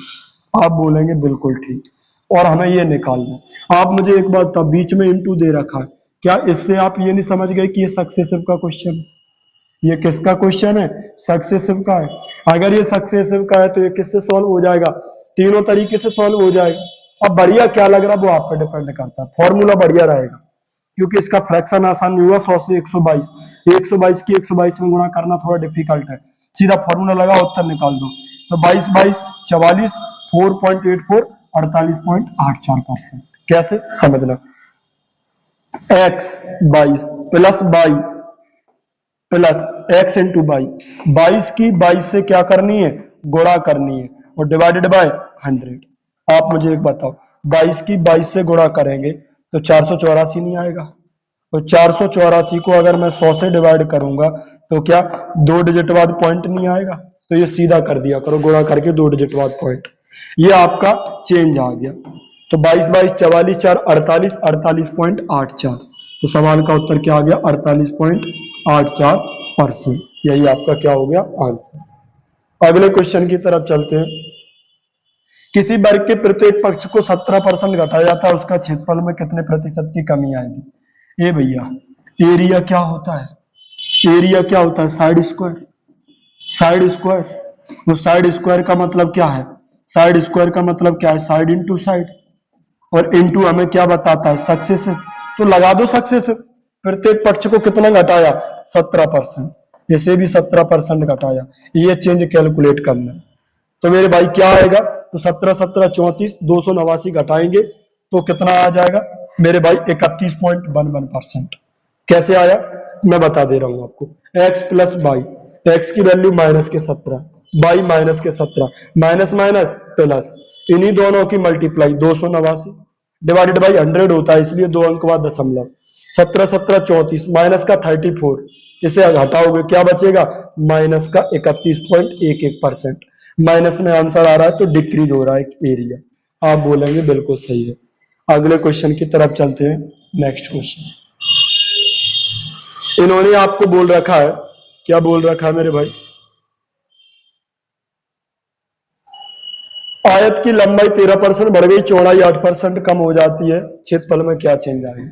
Speaker 1: आप बोलेंगे बिल्कुल ठीक, और हमें ये निकालना है। आप मुझे एक बात बताओ, बीच में इंटू दे रखा है, क्या इससे आप ये नहीं समझ गए कि ये सक्सेसिव का क्वेश्चन है? ये किसका क्वेश्चन है? सक्सेसिव का है। अगर ये सक्सेसिव का है तो ये किससे सॉल्व हो जाएगा? तीनों तरीके से सॉल्व हो जाएगा। अब बढ़िया क्या लग रहा है वो आप पर डिपेंड करता है, फॉर्मूला बढ़िया रहेगा क्योंकि इसका फ्रैक्शन आसान नहीं हुआ। 100 से 122, 122 की 122 में गुणा करना थोड़ा डिफिकल्ट है। सीधा फॉर्मूला लगा उत्तर निकाल दो। तो 22 22 44, 4.84, 48.84%। कैसे समझना? X 22 plus by plus x into by, 22 की 22 से क्या करनी है? गुणा करनी है और डिवाइडेड बाय 100। आप मुझे एक बताओ, 22 की 22 से गुणा करेंगे तो 484 नहीं आएगा? तो 484 को अगर मैं 100 से डिवाइड करूंगा तो क्या 2 डिजिट बाद पॉइंट नहीं आएगा? तो ये सीधा कर दिया करो, गुणा करके 2 डिजिट बाद पॉइंट। ये आपका चेंज आ गया। तो 22 22 44 4 48, 48.84। तो सवाल का उत्तर क्या आ गया? 48.84%। यही आपका क्या हो गया? आंसर। अगले क्वेश्चन की तरफ चलते हैं। किसी वर्ग के प्रत्येक पक्ष को 17% घटाया जाता है, उसका क्षेत्रफल में कितने प्रतिशत की कमी आएगी? ए भैया, एरिया क्या होता है? एरिया क्या होता है? Side square. Side square. वो साइड स्क्वायर का मतलब क्या है? साइड स्क्वायर का मतलब क्या है? Side into side. और इंटू हमें क्या बताता है? सक्सेसिव। तो लगा दो सक्सेसिव। प्रत्येक पक्ष को कितना घटाया? 17%। इसे भी 17% घटाया। ये चेंज कैलकुलेट करना है। तो मेरे भाई क्या आएगा? तो 17 17 34, 289 घटाएंगे तो कितना आ जाएगा मेरे भाई? 31.11%। कैसे आया मैं बता दे रहा हूं आपको। एक्स प्लस बाई, एक्स की वैल्यू माइनस के 17, बाई माइनस के 17, माइनस माइनस प्लस, इन्हीं दोनों की मल्टीप्लाई 289 डिवाइडेड बाई 100 होता है, इसलिए 2 अंक बाद दशमलव। 17 17 34 माइनस का 34, इसे हटाओगे क्या बचेगा? माइनस का 31.11%। माइनस में आंसर आ रहा है तो डिक्रीज हो रहा है एरिया। आप बोलेंगे बिल्कुल सही है। अगले क्वेश्चन की तरफ चलते हैं। नेक्स्ट क्वेश्चन इन्होंने आपको बोल रखा है, क्या बोल रखा है मेरे भाई? आयत की लंबाई 13% बढ़ गई, चौड़ाई 8% कम हो जाती है, क्षेत्रफल में क्या चेंज आएगी?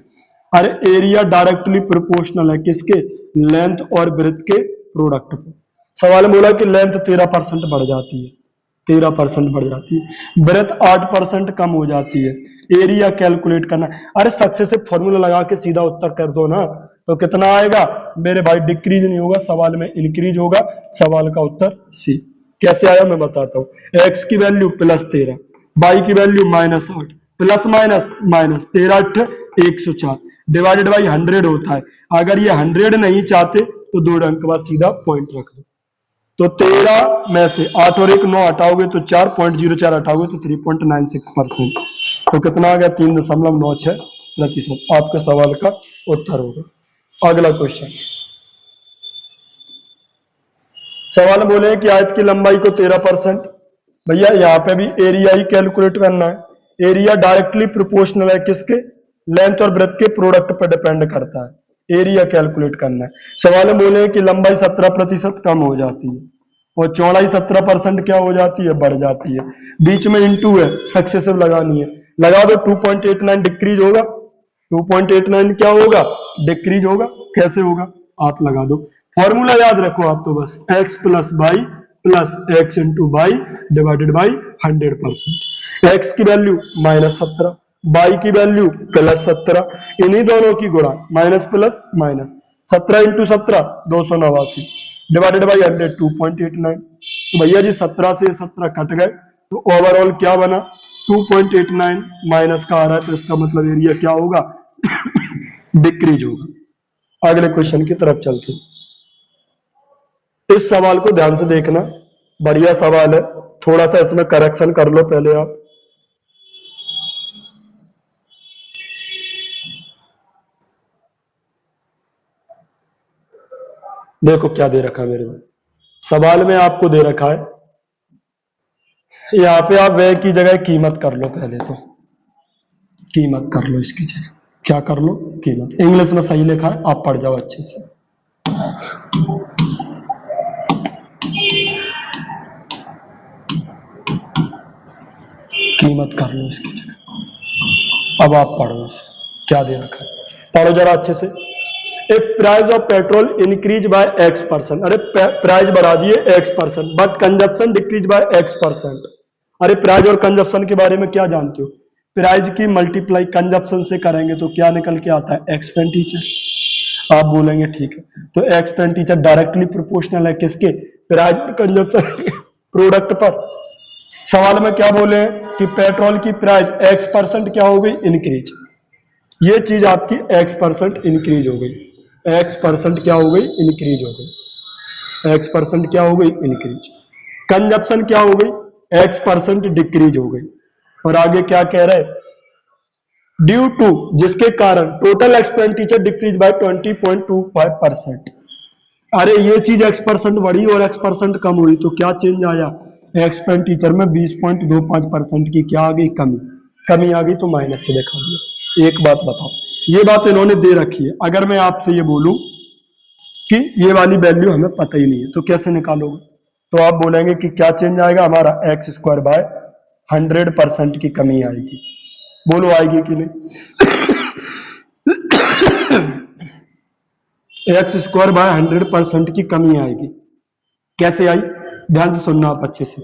Speaker 1: अरे एरिया डायरेक्टली प्रोपोर्शनल है किसके? लेंथ और ब्रेथ के प्रोडक्ट पे। सवाल में बोला कि लेंथ 13% बढ़ जाती है, 13% बढ़ जाती है, ब्रेथ 8% कम हो जाती है, एरिया कैलकुलेट करना है। अरे सक्सेसिव फॉर्मूला लगा के सीधा उत्तर कर दो ना, तो कितना आएगा मेरे भाई? डिक्रीज नहीं होगा, सवाल में इंक्रीज होगा। सवाल का उत्तर सी। कैसे आया मैं बताता हूं। एक्स की वैल्यू प्लस 13, बाई की value minus 8, plus minus minus 13 8 104 divided by 100 होता है। अगर ये 100 नहीं चाहते तो 2 अंक बाद सीधा पॉइंट रख दो। तो 13 में से 8 और 1 9 हटाओगे तो 4.04 हटाओगे तो 3.96%। तो कितना आ गया? 3.96%। आपके सवाल का उत्तर होगा। अगला क्वेश्चन, सवाल बोले कि आयत की लंबाई को 13%। भैया यहाँ पे भी एरिया ही कैलकुलेट करना है। एरिया डायरेक्टली प्रोपोर्शनल है किसके? लेंथ और ब्रेथ के प्रोडक्ट पर डिपेंड करता है। एरिया कैलकुलेट करना है। सवाल में बोले कि लंबाई 17% कम हो जाती है और चौड़ाई 17% क्या हो जाती है? बढ़ जाती है। बीच में इंटू है, सक्सेसिव लगानी है, लगा दो। 2.89 डिक्रीज होगा, 2.89 क्या होगा? डिक्रीज होगा। कैसे होगा आप लगा दो। फॉर्मूला याद रखो आप तो बस, x plus by plus x into by divided by 100%। X की वैल्यू -17, बाई की वैल्यू +17, इन्हीं दोनों की गुणा minus plus minus, 17 into 17 289 divided by 100 2.89। तो भैया जी 17 से 17 कट गए तो ओवरऑल क्या बना? 2.89 माइनस का आ रहा है तो इसका मतलब एरिया क्या होगा? डिक्रीज होगा। अगले क्वेश्चन की तरफ चलते हैं। इस सवाल को ध्यान से देखना, बढ़िया सवाल है। थोड़ा सा इसमें करेक्शन कर लो पहले आप। देखो क्या दे रखा है मेरे में सवाल में, आपको दे रखा है यहाँ पे आप व्यय की जगह कीमत कर लो। पहले तो कीमत कर लो, इसकी जगह क्या कर लो? कीमत। इंग्लिश में सही लिखा है, आप पढ़ जाओ अच्छे से। कीमत कर लो इसकी जगह। अब आप पढ़ो इसे, क्या दे रखा है, पढ़ो जरा अच्छे से। If price of petrol increase by X%, अरे प्राइस बढ़ा दिए X%, but consumption decrease by X%। अरे प्राइस और कंजप्शन के बारे में क्या जानते हो? प्राइस की मल्टीप्लाई कंजप्शन से करेंगे तो क्या निकल के आता है? एक्सपेंडिचर। आप बोलेंगे ठीक है, तो एक्सपेंडिचर डायरेक्टली प्रोपोर्शनल है किसके? प्राइस और कंजप्शन प्रोडक्ट पर। सवाल में क्या बोले हैं कि पेट्रोल की प्राइस X% क्या हो गई? इंक्रीज। ये चीज आपकी X% इंक्रीज हो गई। X% क्या हो गई? इंक्रीज हो गई। X% क्या हो गई? इंक्रीज। कंजप्शन क्या हो गई? X% डिक्रीज हो गई। और आगे क्या कह रहे हैं? ड्यू टू, जिसके कारण टोटल एक्सपेंडिचर डिक्रीज बाय 20.25%। अरे ये चीज X% बढ़ी और X% कम हुई तो क्या चेंज आया? एक्सपेंडिचर में 20.25% की क्या आ गई? कमी। कमी आ गई तो माइनस से दिखा दिया। एक बात बताओ, ये बात इन्होंने दे रखी है, अगर मैं आपसे ये बोलूं कि ये वाली वैल्यू हमें पता ही नहीं है तो कैसे निकालोगे? तो आप बोलेंगे कि क्या चेंज आएगा? हमारा X² बाय 100% की कमी आएगी। बोलो आएगी कि नहीं? X² बाय 100% की कमी आएगी। कैसे आई? ध्यान से सुनना आप अच्छे से।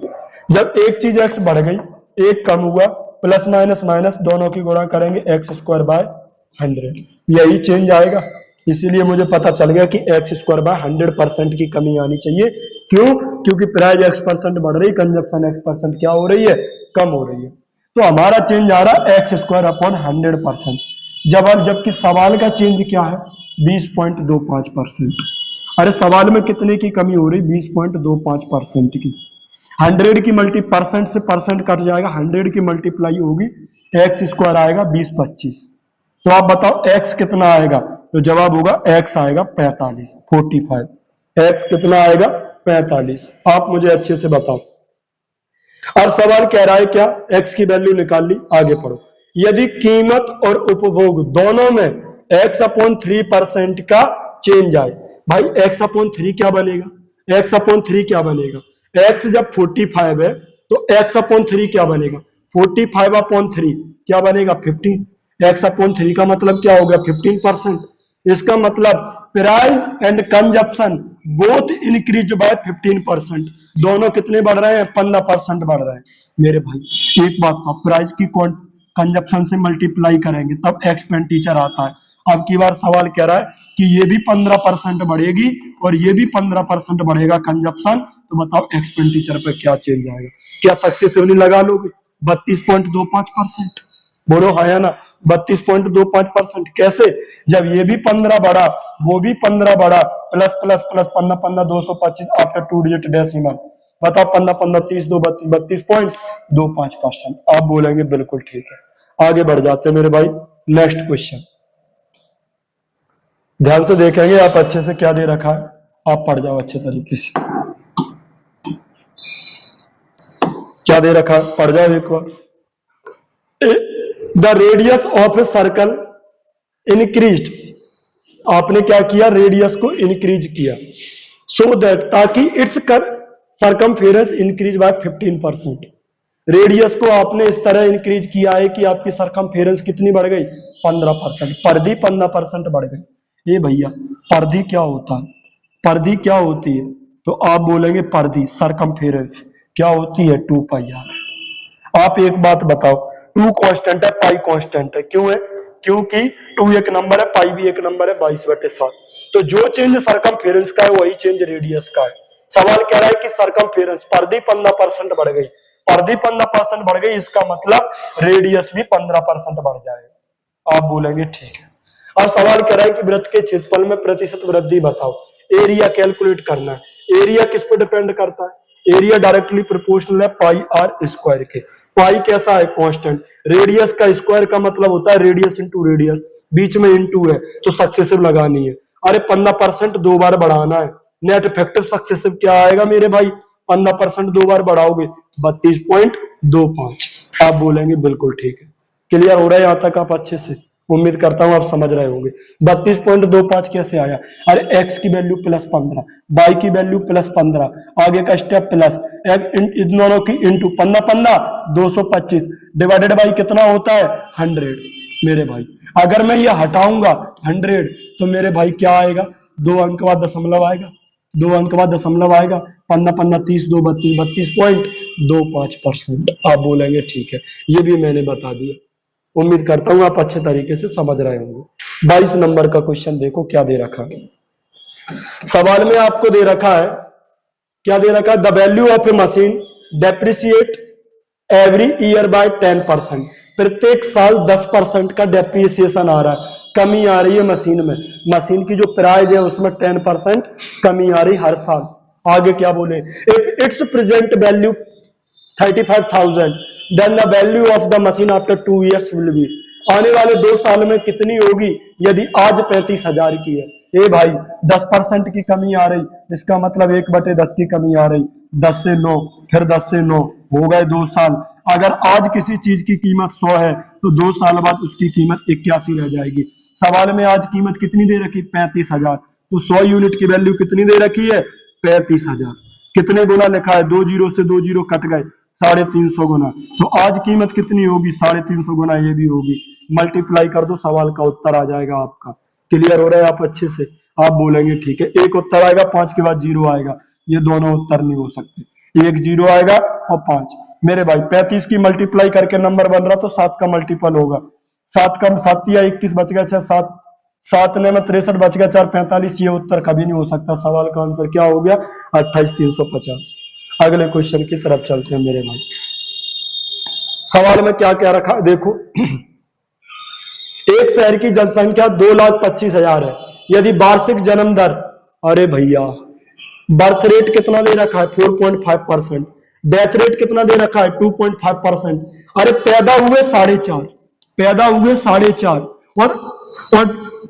Speaker 1: जब एक चीज x बढ़ गई, एक कम हुआ, प्लस माइनस माइनस दोनों की गुणा करेंगे X² बाय 100, यही चेंज आएगा। इसीलिए मुझे पता चल गया कि X² बाय 100% की कमी आनी चाहिए। क्यों? क्योंकि प्राइस X% बढ़ रही, कंजप्शन X% क्या हो रही है? कम हो रही है। तो हमारा चेंज आ रहा है X² अपॉन 100%। जबकि सवाल का चेंज क्या है? 20.25%। अरे सवाल में कितने की कमी हो रही? 20.25% की। 100 की मल्टी परसेंट से परसेंट कट जाएगा, 100 की मल्टीप्लाई होगी, X² आएगा 20-25। तो आप बताओ x कितना आएगा? तो जवाब होगा x आएगा 45। x कितना आएगा? 45। आप मुझे अच्छे से बताओ। अब सवाल कह रहा है क्या? x की वैल्यू निकाल ली, आगे पढ़ो। यदि कीमत और उपभोग दोनों में x/3% का चेंज आए, भाई x/3 क्या बनेगा? x/3 क्या बनेगा? x जब 45 है तो x/3 क्या बनेगा? 45/3 क्या बनेगा? 15। x/3 का मतलब क्या हो गया? 15%। इसका मतलब price and consumption both increase by 15%। दोनों कितने बढ़ रहे हैं? 15% बढ़ रहे हैं। मेरे भाई एक बात का, प्राइस की कंजप्शन से मल्टीप्लाई करेंगे तब एक्सपेंडिचर आता है। अब की बार सवाल कह रहा है कि ये भी 15% बढ़ेगी और ये भी 15% बढ़ेगा कंजप्शन, तो बताओ एक्सपेंडिचर पे क्या चेंज आएगा? क्या सक्सेसिवली लगा लोगे? 32.25%। बोलो हाँ या ना? 32.25%। कैसे? जब ये भी 15 बढ़ा, वो भी 15 बढ़ा, plus plus plus 15 15 225 after 2 digit decimal. बताओ 15 15 30 2 32 32.25%। आप बोलेंगे बिल्कुल ठीक है। आगे बढ़ जाते हैं मेरे भाई, नेक्स्ट क्वेश्चन ध्यान से देखेंगे आप अच्छे से क्या दे रखा है, आप पढ़ जाओ अच्छे तरीके से। क्या दे रखा है पढ़ जाओ एक बार। The radius of a circle increased, आपने क्या किया? रेडियस को इंक्रीज किया, सो दैट, ताकि its circumference increase by 15%। Radius को आपने इस तरह इंक्रीज किया है कि आपकी सरकमफेरेंस कितनी बढ़ गई? 15%। परिधि 15% बढ़ गई। ये भैया परिधि क्या होता है? परिधि क्या होती है? तो आप बोलेंगे परिधि सरकमफेरेंस क्या होती है? 2πr। आप एक बात बताओ, 2 कांस्टेंट है, पाई कांस्टेंट है, क्यों है? क्योंकि 2 एक नंबर है, पाई भी एक नंबर है, 22/7। तो जो चेंज सरकमफेरेंस का है वही चेंज रेडियस का है। सवाल कह रहा है कि सरकमफेरेंस परिधि 15% बढ़ गई, परिधि 15% बढ़ गई, इसका मतलब रेडियस भी 15% बढ़ जाएगा। आप बोलेंगे ठीक है। अब सवाल कह रहा है कि वृत्त के क्षेत्रफल में प्रतिशत वृद्धि बताओ। एरिया कैलकुलेट करना है। एरिया किस पर डिपेंड करता है? एरिया डायरेक्टली प्रोपोर्शनल है πr² के। पाई कैसा है? कांस्टेंट। रेडियस का स्क्वायर का मतलब होता है रेडियस इंटू रेडियस, बीच में इंटू है तो सक्सेसिव लगानी है। अरे 15% 2 बार बढ़ाना है, नेट इफेक्टिव सक्सेसिव क्या आएगा मेरे भाई? 15% 2 बार बढ़ाओगे 32.25। आप बोलेंगे बिल्कुल ठीक है। क्लियर हो रहा है यहां तक आप अच्छे से? उम्मीद करता हूं आप समझ रहे होंगे। 32.25 कैसे आया? अरे x की वैल्यू +15, y की वैल्यू +15, आगे का स्टेप प्लस, इन दोनों की इंटू 15 15 225 डिवाइडेड बाई कितना होता है? 100। मेरे भाई अगर मैं ये हटाऊंगा 100 तो मेरे भाई क्या आएगा, 2 अंक बाद दशमलव आएगा, 2 अंक बाद दशमलव आएगा, 15 30 2 32 32.25%। आप बोलेंगे ठीक है, ये भी मैंने बता दिया। उम्मीद करता हूं आप अच्छे तरीके से समझ रहे होंगे। 22 नंबर का क्वेश्चन देखो क्या दे रखा है। सवाल में आपको दे रखा है, क्या दे रखा है, the value of a machine depreciate every year by 10%। प्रत्येक साल 10% का डेप्रिसिएशन आ रहा है, कमी आ रही है मशीन में। मशीन की जो प्राइस है उसमें 10% कमी आ रही हर साल। आगे क्या बोले, if its present value 35,000 then the value of the machine after 2 years will be. आने वाले 2 साल में कितनी होगी यदि आज 35,000 की है। ए भाई 10% की कमी आ रही, इसका मतलब 1/10 की कमी आ रही, 10 से 9, फिर 10 से 9 हो गए 2 साल। अगर आज किसी चीज की कीमत 100 है तो 2 साल बाद उसकी कीमत 81 रह जाएगी। सवाल में आज कीमत कितनी दे रखी, 35,000, तो 100 यूनिट की वैल्यू कितनी दे रखी है, 35,000। कितने गुना लिखा है, 2 जीरो से 2 जीरो कट गए, 350 गुना। तो आज कीमत कितनी होगी, 350 गुना ये भी होगी। मल्टीप्लाई कर दो, सवाल का उत्तर आ जाएगा आपका। क्लियर हो रहा है आप अच्छे से। आप बोलेंगे ठीक है, एक उत्तर आएगा 5 के बाद 0 आएगा, ये दोनों उत्तर नहीं हो सकते, एक 0 आएगा और 5। मेरे भाई 35 की मल्टीप्लाई करके नंबर बन रहा तो 7 का मल्टीपल होगा, 7 का 7 या 21 बच गया, 6 7 7 ने में 63 बच गया, 4 45। ये उत्तर कभी नहीं हो सकता। सवाल का आंसर क्या हो गया, 28,350। अगले क्वेश्चन की तरफ चलते हैं मेरे भाई। सवाल में क्या क्या रखा देखो। एक शहर की जनसंख्या 2,25,000 है, यदि वार्षिक जन्म दर, अरे भैया बर्थ रेट कितना दे रखा है, 4.5%। डेथ रेट कितना दे रखा है, 2.5%। अरे पैदा हुए 4.5, पैदा हुए 4.5 और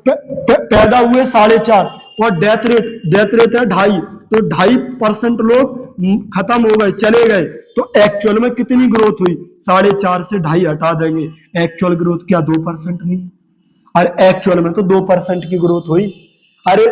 Speaker 1: पैदा हुए 4.5 और डेथ रेट है 2.5, तो 2.5% लोग खत्म हो गए, चले गए। तो एक्चुअल में कितनी ग्रोथ हुई, 4.5 से 2.5 हटा देंगे, एक्चुअल ग्रोथ क्या 2% नहीं। अरे एक्चुअल में तो 2% की ग्रोथ हुई। अरे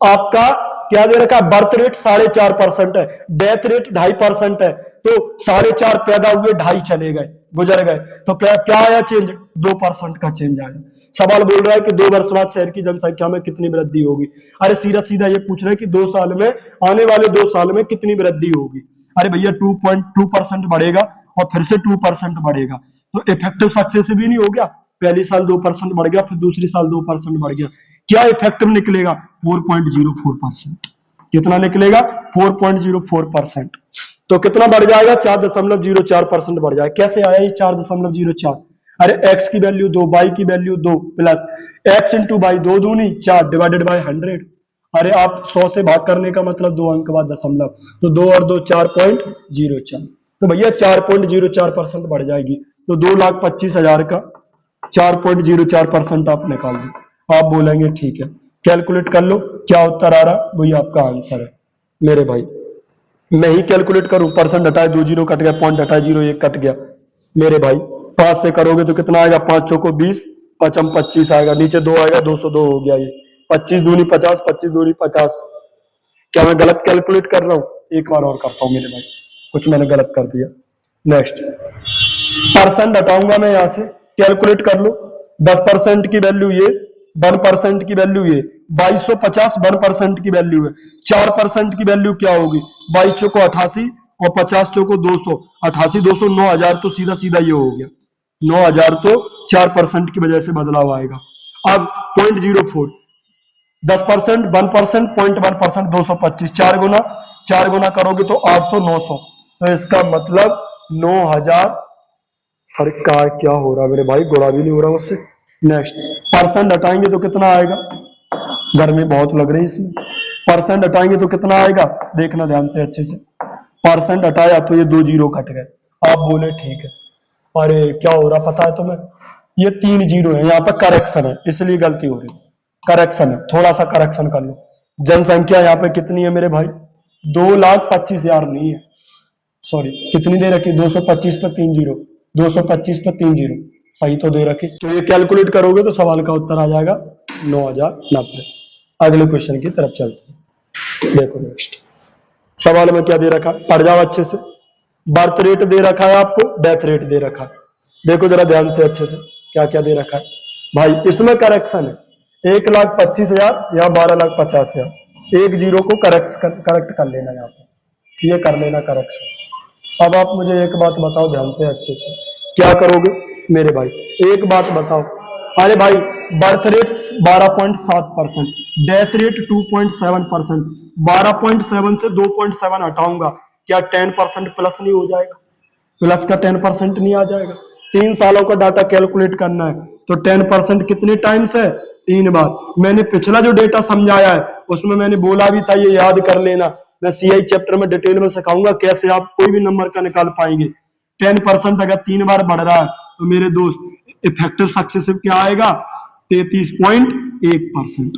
Speaker 1: आपका क्या दे रखा, बर्थ रेट 4.5% है, डेथ रेट 2.5% है, तो 4.5 पैदा हुए, 2.5 चले गए, गुजर गए, तो क्या क्या आया चेंज, 2% का चेंज आया। सवाल बोल रहा है कि 2 वर्ष बाद शहर की जनसंख्या में कितनी वृद्धि होगी। अरे सीधा सीधा ये पूछ रहे हैं कि 2 साल में, आने वाले 2 साल में कितनी वृद्धि होगी। अरे भैया 2.2% बढ़ेगा और फिर से 2% बढ़ेगा, तो इफेक्टिव सक्सेसिव भी नहीं हो गया। पहली साल 2% बढ़ गया, फिर दूसरी साल 2% बढ़ गया, क्या इफेक्टिव निकलेगा, 4.04%। कितना निकलेगा, 4.04%। तो कितना बढ़ जाएगा, 4.04% बढ़ जाएगा। कैसे आया ये 4.04? अरे x की वैल्यू 2, y की value 2 plus x into y, 2 दूनी 4 डिवाइडेड बाय 100। अरे आप 100 से भाग करने का मतलब 2 अंक बाद दशमलव, तो 2 और 2 4.04, तो भैया 4.04% बढ़ जाएगी। तो 2,25,000 का 4.04% आप निकाल दो। आप बोलेंगे ठीक है, कैलकुलेट कर लो, क्या उत्तर आ रहा वही आपका आंसर है। मेरे भाई मैं ही कैलकुलेट करूं, परसेंट हटाए 2 जीरो कट गया, पॉइंट हटाए 0 1 कट गया। मेरे भाई 5 से करोगे तो कितना आएगा, 5 चौको 20, 5 25 आएगा, नीचे 2 आएगा, 202 हो गया। ये 25 दूनी 50, 25 दूनी 50। क्या मैं गलत कैलकुलेट कर रहा हूं, एक बार और करता हूं मेरे भाई, कुछ मैंने गलत कर दिया। नेक्स्ट परसेंट हटाऊंगा मैं यहां से, कैलकुलेट कर लो। 10% की वैल्यू ये, 1% की वैल्यू ये, 2250 1% की वैल्यू है। 4% की वैल्यू क्या होगी, 22 चौको 88 और 50 चौको 200, 88 200 9,000, तो सीधा सीधा ये हो गया 9,000, तो 4% की वजह से बदलाव आएगा। अब 0.04, 10%, 1%, 0.1%, 225, 4 गुना करोगे तो 800 900, तो इसका मतलब 9,000। अरे क्या हो रहा है मेरे भाई, गुणा भी नहीं हो रहा मुझसे। नेक्स्ट परसेंट हटाएंगे तो कितना आएगा, गर्मी बहुत लग रही है इसमें। परसेंट हटाएंगे तो कितना आएगा, देखना ध्यान से अच्छे से। परसेंट हटाया तो ये 2 जीरो कट गए। आप बोले ठीक है, अरे क्या हो रहा पता है तुम्हें, ये 3 जीरो है, यहाँ पे करेक्शन है इसलिए गलती हो रही है, करेक्शन है, थोड़ा सा करेक्शन कर लो। जनसंख्या यहाँ पे कितनी है मेरे भाई, 2,25,000 नहीं है, सॉरी कितनी दे रखी, 225 पे 3 जीरो, 225 पे 3 जीरो, सही तो दे रखी। तो ये कैलकुलेट करोगे तो सवाल का उत्तर आ जाएगा 9,090। अगले क्वेश्चन की तरफ चलते हैं। देखो नेक्स्ट सवाल में क्या दे रखा है, पढ़ जाओ अच्छे से। बर्थ रेट दे रखा है आपको, डेथ रेट दे रखा है। देखो जरा ध्यान से अच्छे से क्या क्या दे रखा है भाई, इसमें करेक्शन है, 1,25,000 या 12,50,000, एक जीरो को करेक्ट कर लेना यहाँ पे, ये कर लेना करेक्शन। अब आप मुझे एक बात बताओ ध्यान से अच्छे से, क्या करोगे मेरे भाई, एक बात बताओ। अरे भाई बर्थ रेट 12.7%, डेथ रेट 2.7%, 12.7 से 2.7 हटाऊंगा, क्या 10% प्लस नहीं हो जाएगा? प्लस का 10% नहीं आ जाएगा? 3 सालों का डाटा कैलकुलेट करना है तो 10% कितने टाइम्स है? 3 बार। मैंने पिछला जो डेटा समझाया है उसमें मैंने बोला भी था, ये याद कर लेना, मैं सीआई चैप्टर में डिटेल में सिखाऊंगा कैसे आप कोई भी नंबर का निकाल पाएंगे। 10% अगर 3 बार बढ़ रहा है तो मेरे दोस्त इफेक्टिव सक्सेसिव क्या आएगा? 33.1%।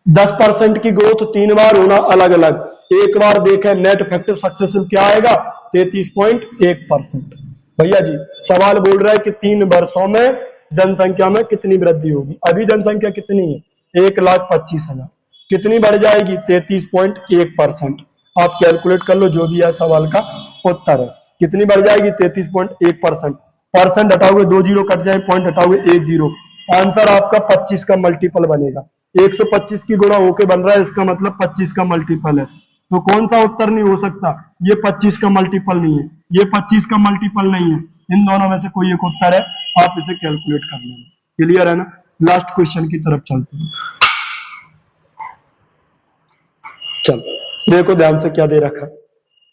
Speaker 1: 10% की ग्रोथ 3 बार होना अलग अलग, एक बार देखें नेट इफेक्टिव सक्सेसिव क्या आएगा? 33.1%। भैया जी सवाल बोल रहा है कि 3 वर्षों में जनसंख्या में कितनी वृद्धि होगी। अभी जनसंख्या कितनी है? 1,25,000, कितनी बढ़ जाएगी? 33.1%। आप कैलकुलेट कर लो, जो भी है सवाल का उत्तर है, कितनी बढ़ जाएगी? 33.1%। परसेंट हटाओगे 2 जीरो कट जाए, पॉइंट हटाओगे 1 जीरो, आंसर आपका 25 का मल्टीपल बनेगा। 125 की गुणा होके बन रहा है, इसका मतलब 25 का मल्टीपल है। तो कौन सा उत्तर नहीं हो सकता? ये 25 का मल्टीपल नहीं है, ये 25 का मल्टीपल नहीं है, इन दोनों में से कोई एक उत्तर है, आप इसे कैलकुलेट कर लेना। क्लियर है ना? लास्ट क्वेश्चन की तरफ चलते हैं। चलो देखो ध्यान से क्या दे रखा,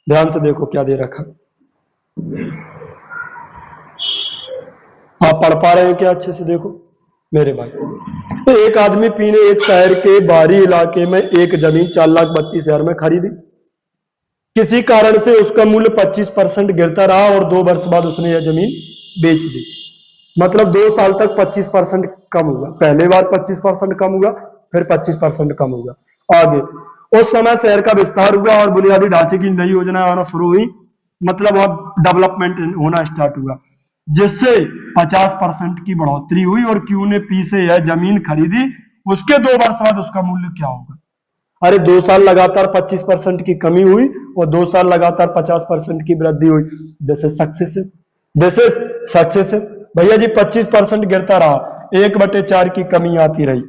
Speaker 1: ध्यान से देखो क्या दे रखा। आप पढ़ पा रहे हैं क्या अच्छे से? देखो मेरे भाई, तो एक आदमी पी ने एक शहर के बाहरी इलाके में एक जमीन 4,32,000 में खरीदी। किसी कारण से उसका मूल्य 25% गिरता रहा और 2 वर्ष बाद उसने यह जमीन बेच दी। मतलब 2 साल तक 25% कम हुआ, पहले बार 25% कम हुआ, फिर 25% कम हुआ। आगे उस समय शहर का विस्तार हुआ और बुनियादी ढांचे की नई योजना आना शुरू हुई, मतलब अब डेवलपमेंट होना स्टार्ट हुआ, जिससे 50% की बढ़ोतरी हुई और क्यू ने पी से यह जमीन खरीदी। उसके 2 वर्ष बाद उसका मूल्य क्या होगा? अरे 2 साल लगातार 25% की कमी हुई और 2 साल लगातार 50% की वृद्धि हुई। This is successive, this is successive. भैया जी 25% गिरता रहा, 1/4 की कमी आती रही।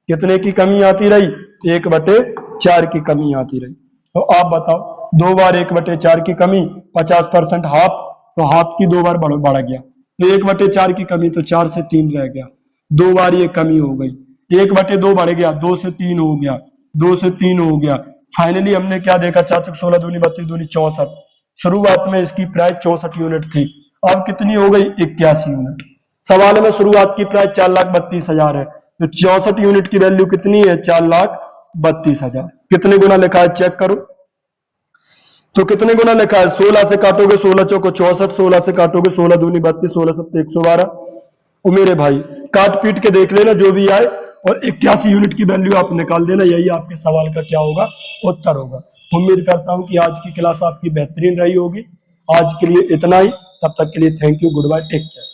Speaker 1: कितने की कमी आती रही? 1/4 की कमी आती रही। तो आप बताओ, 2 बार 1/4 की कमी, 50% हाफ, तो हाफ की 2 बार बढ़ गया, तो 1/4 की कमी तो 4 से 3 रह गया, 2 बार ये कमी हो गई, 1/2 बढ़ गया, 2 से 3 हो गया, 2 से 3 हो गया। फाइनली हमने क्या देखा? 4 16 दूनी 32 दूनी 64। शुरुआत में इसकी प्राइस 64 यूनिट थी, अब कितनी हो गई? 81 यूनिट। सवाल में शुरुआत की प्राइस 4,32,000 है, तो 64 यूनिट की वैल्यू कितनी है? 4,32,000। कितने गुना लिखा है चेक करो, तो कितने गुना लिखा है? 16 से काटोगे 16 चौको 64, 16 से काटोगे 16 दूनी 32, 16 सत्ते 112। ओ मेरे भाई काट पीट के देख लेना जो भी आए, और 81 यूनिट की वैल्यू आप निकाल देना, यही आपके सवाल का क्या होगा? उत्तर होगा। उम्मीद करता हूं कि आज की क्लास आपकी बेहतरीन रही होगी। आज के लिए इतना ही, तब तक के लिए thank you, goodbye, take care.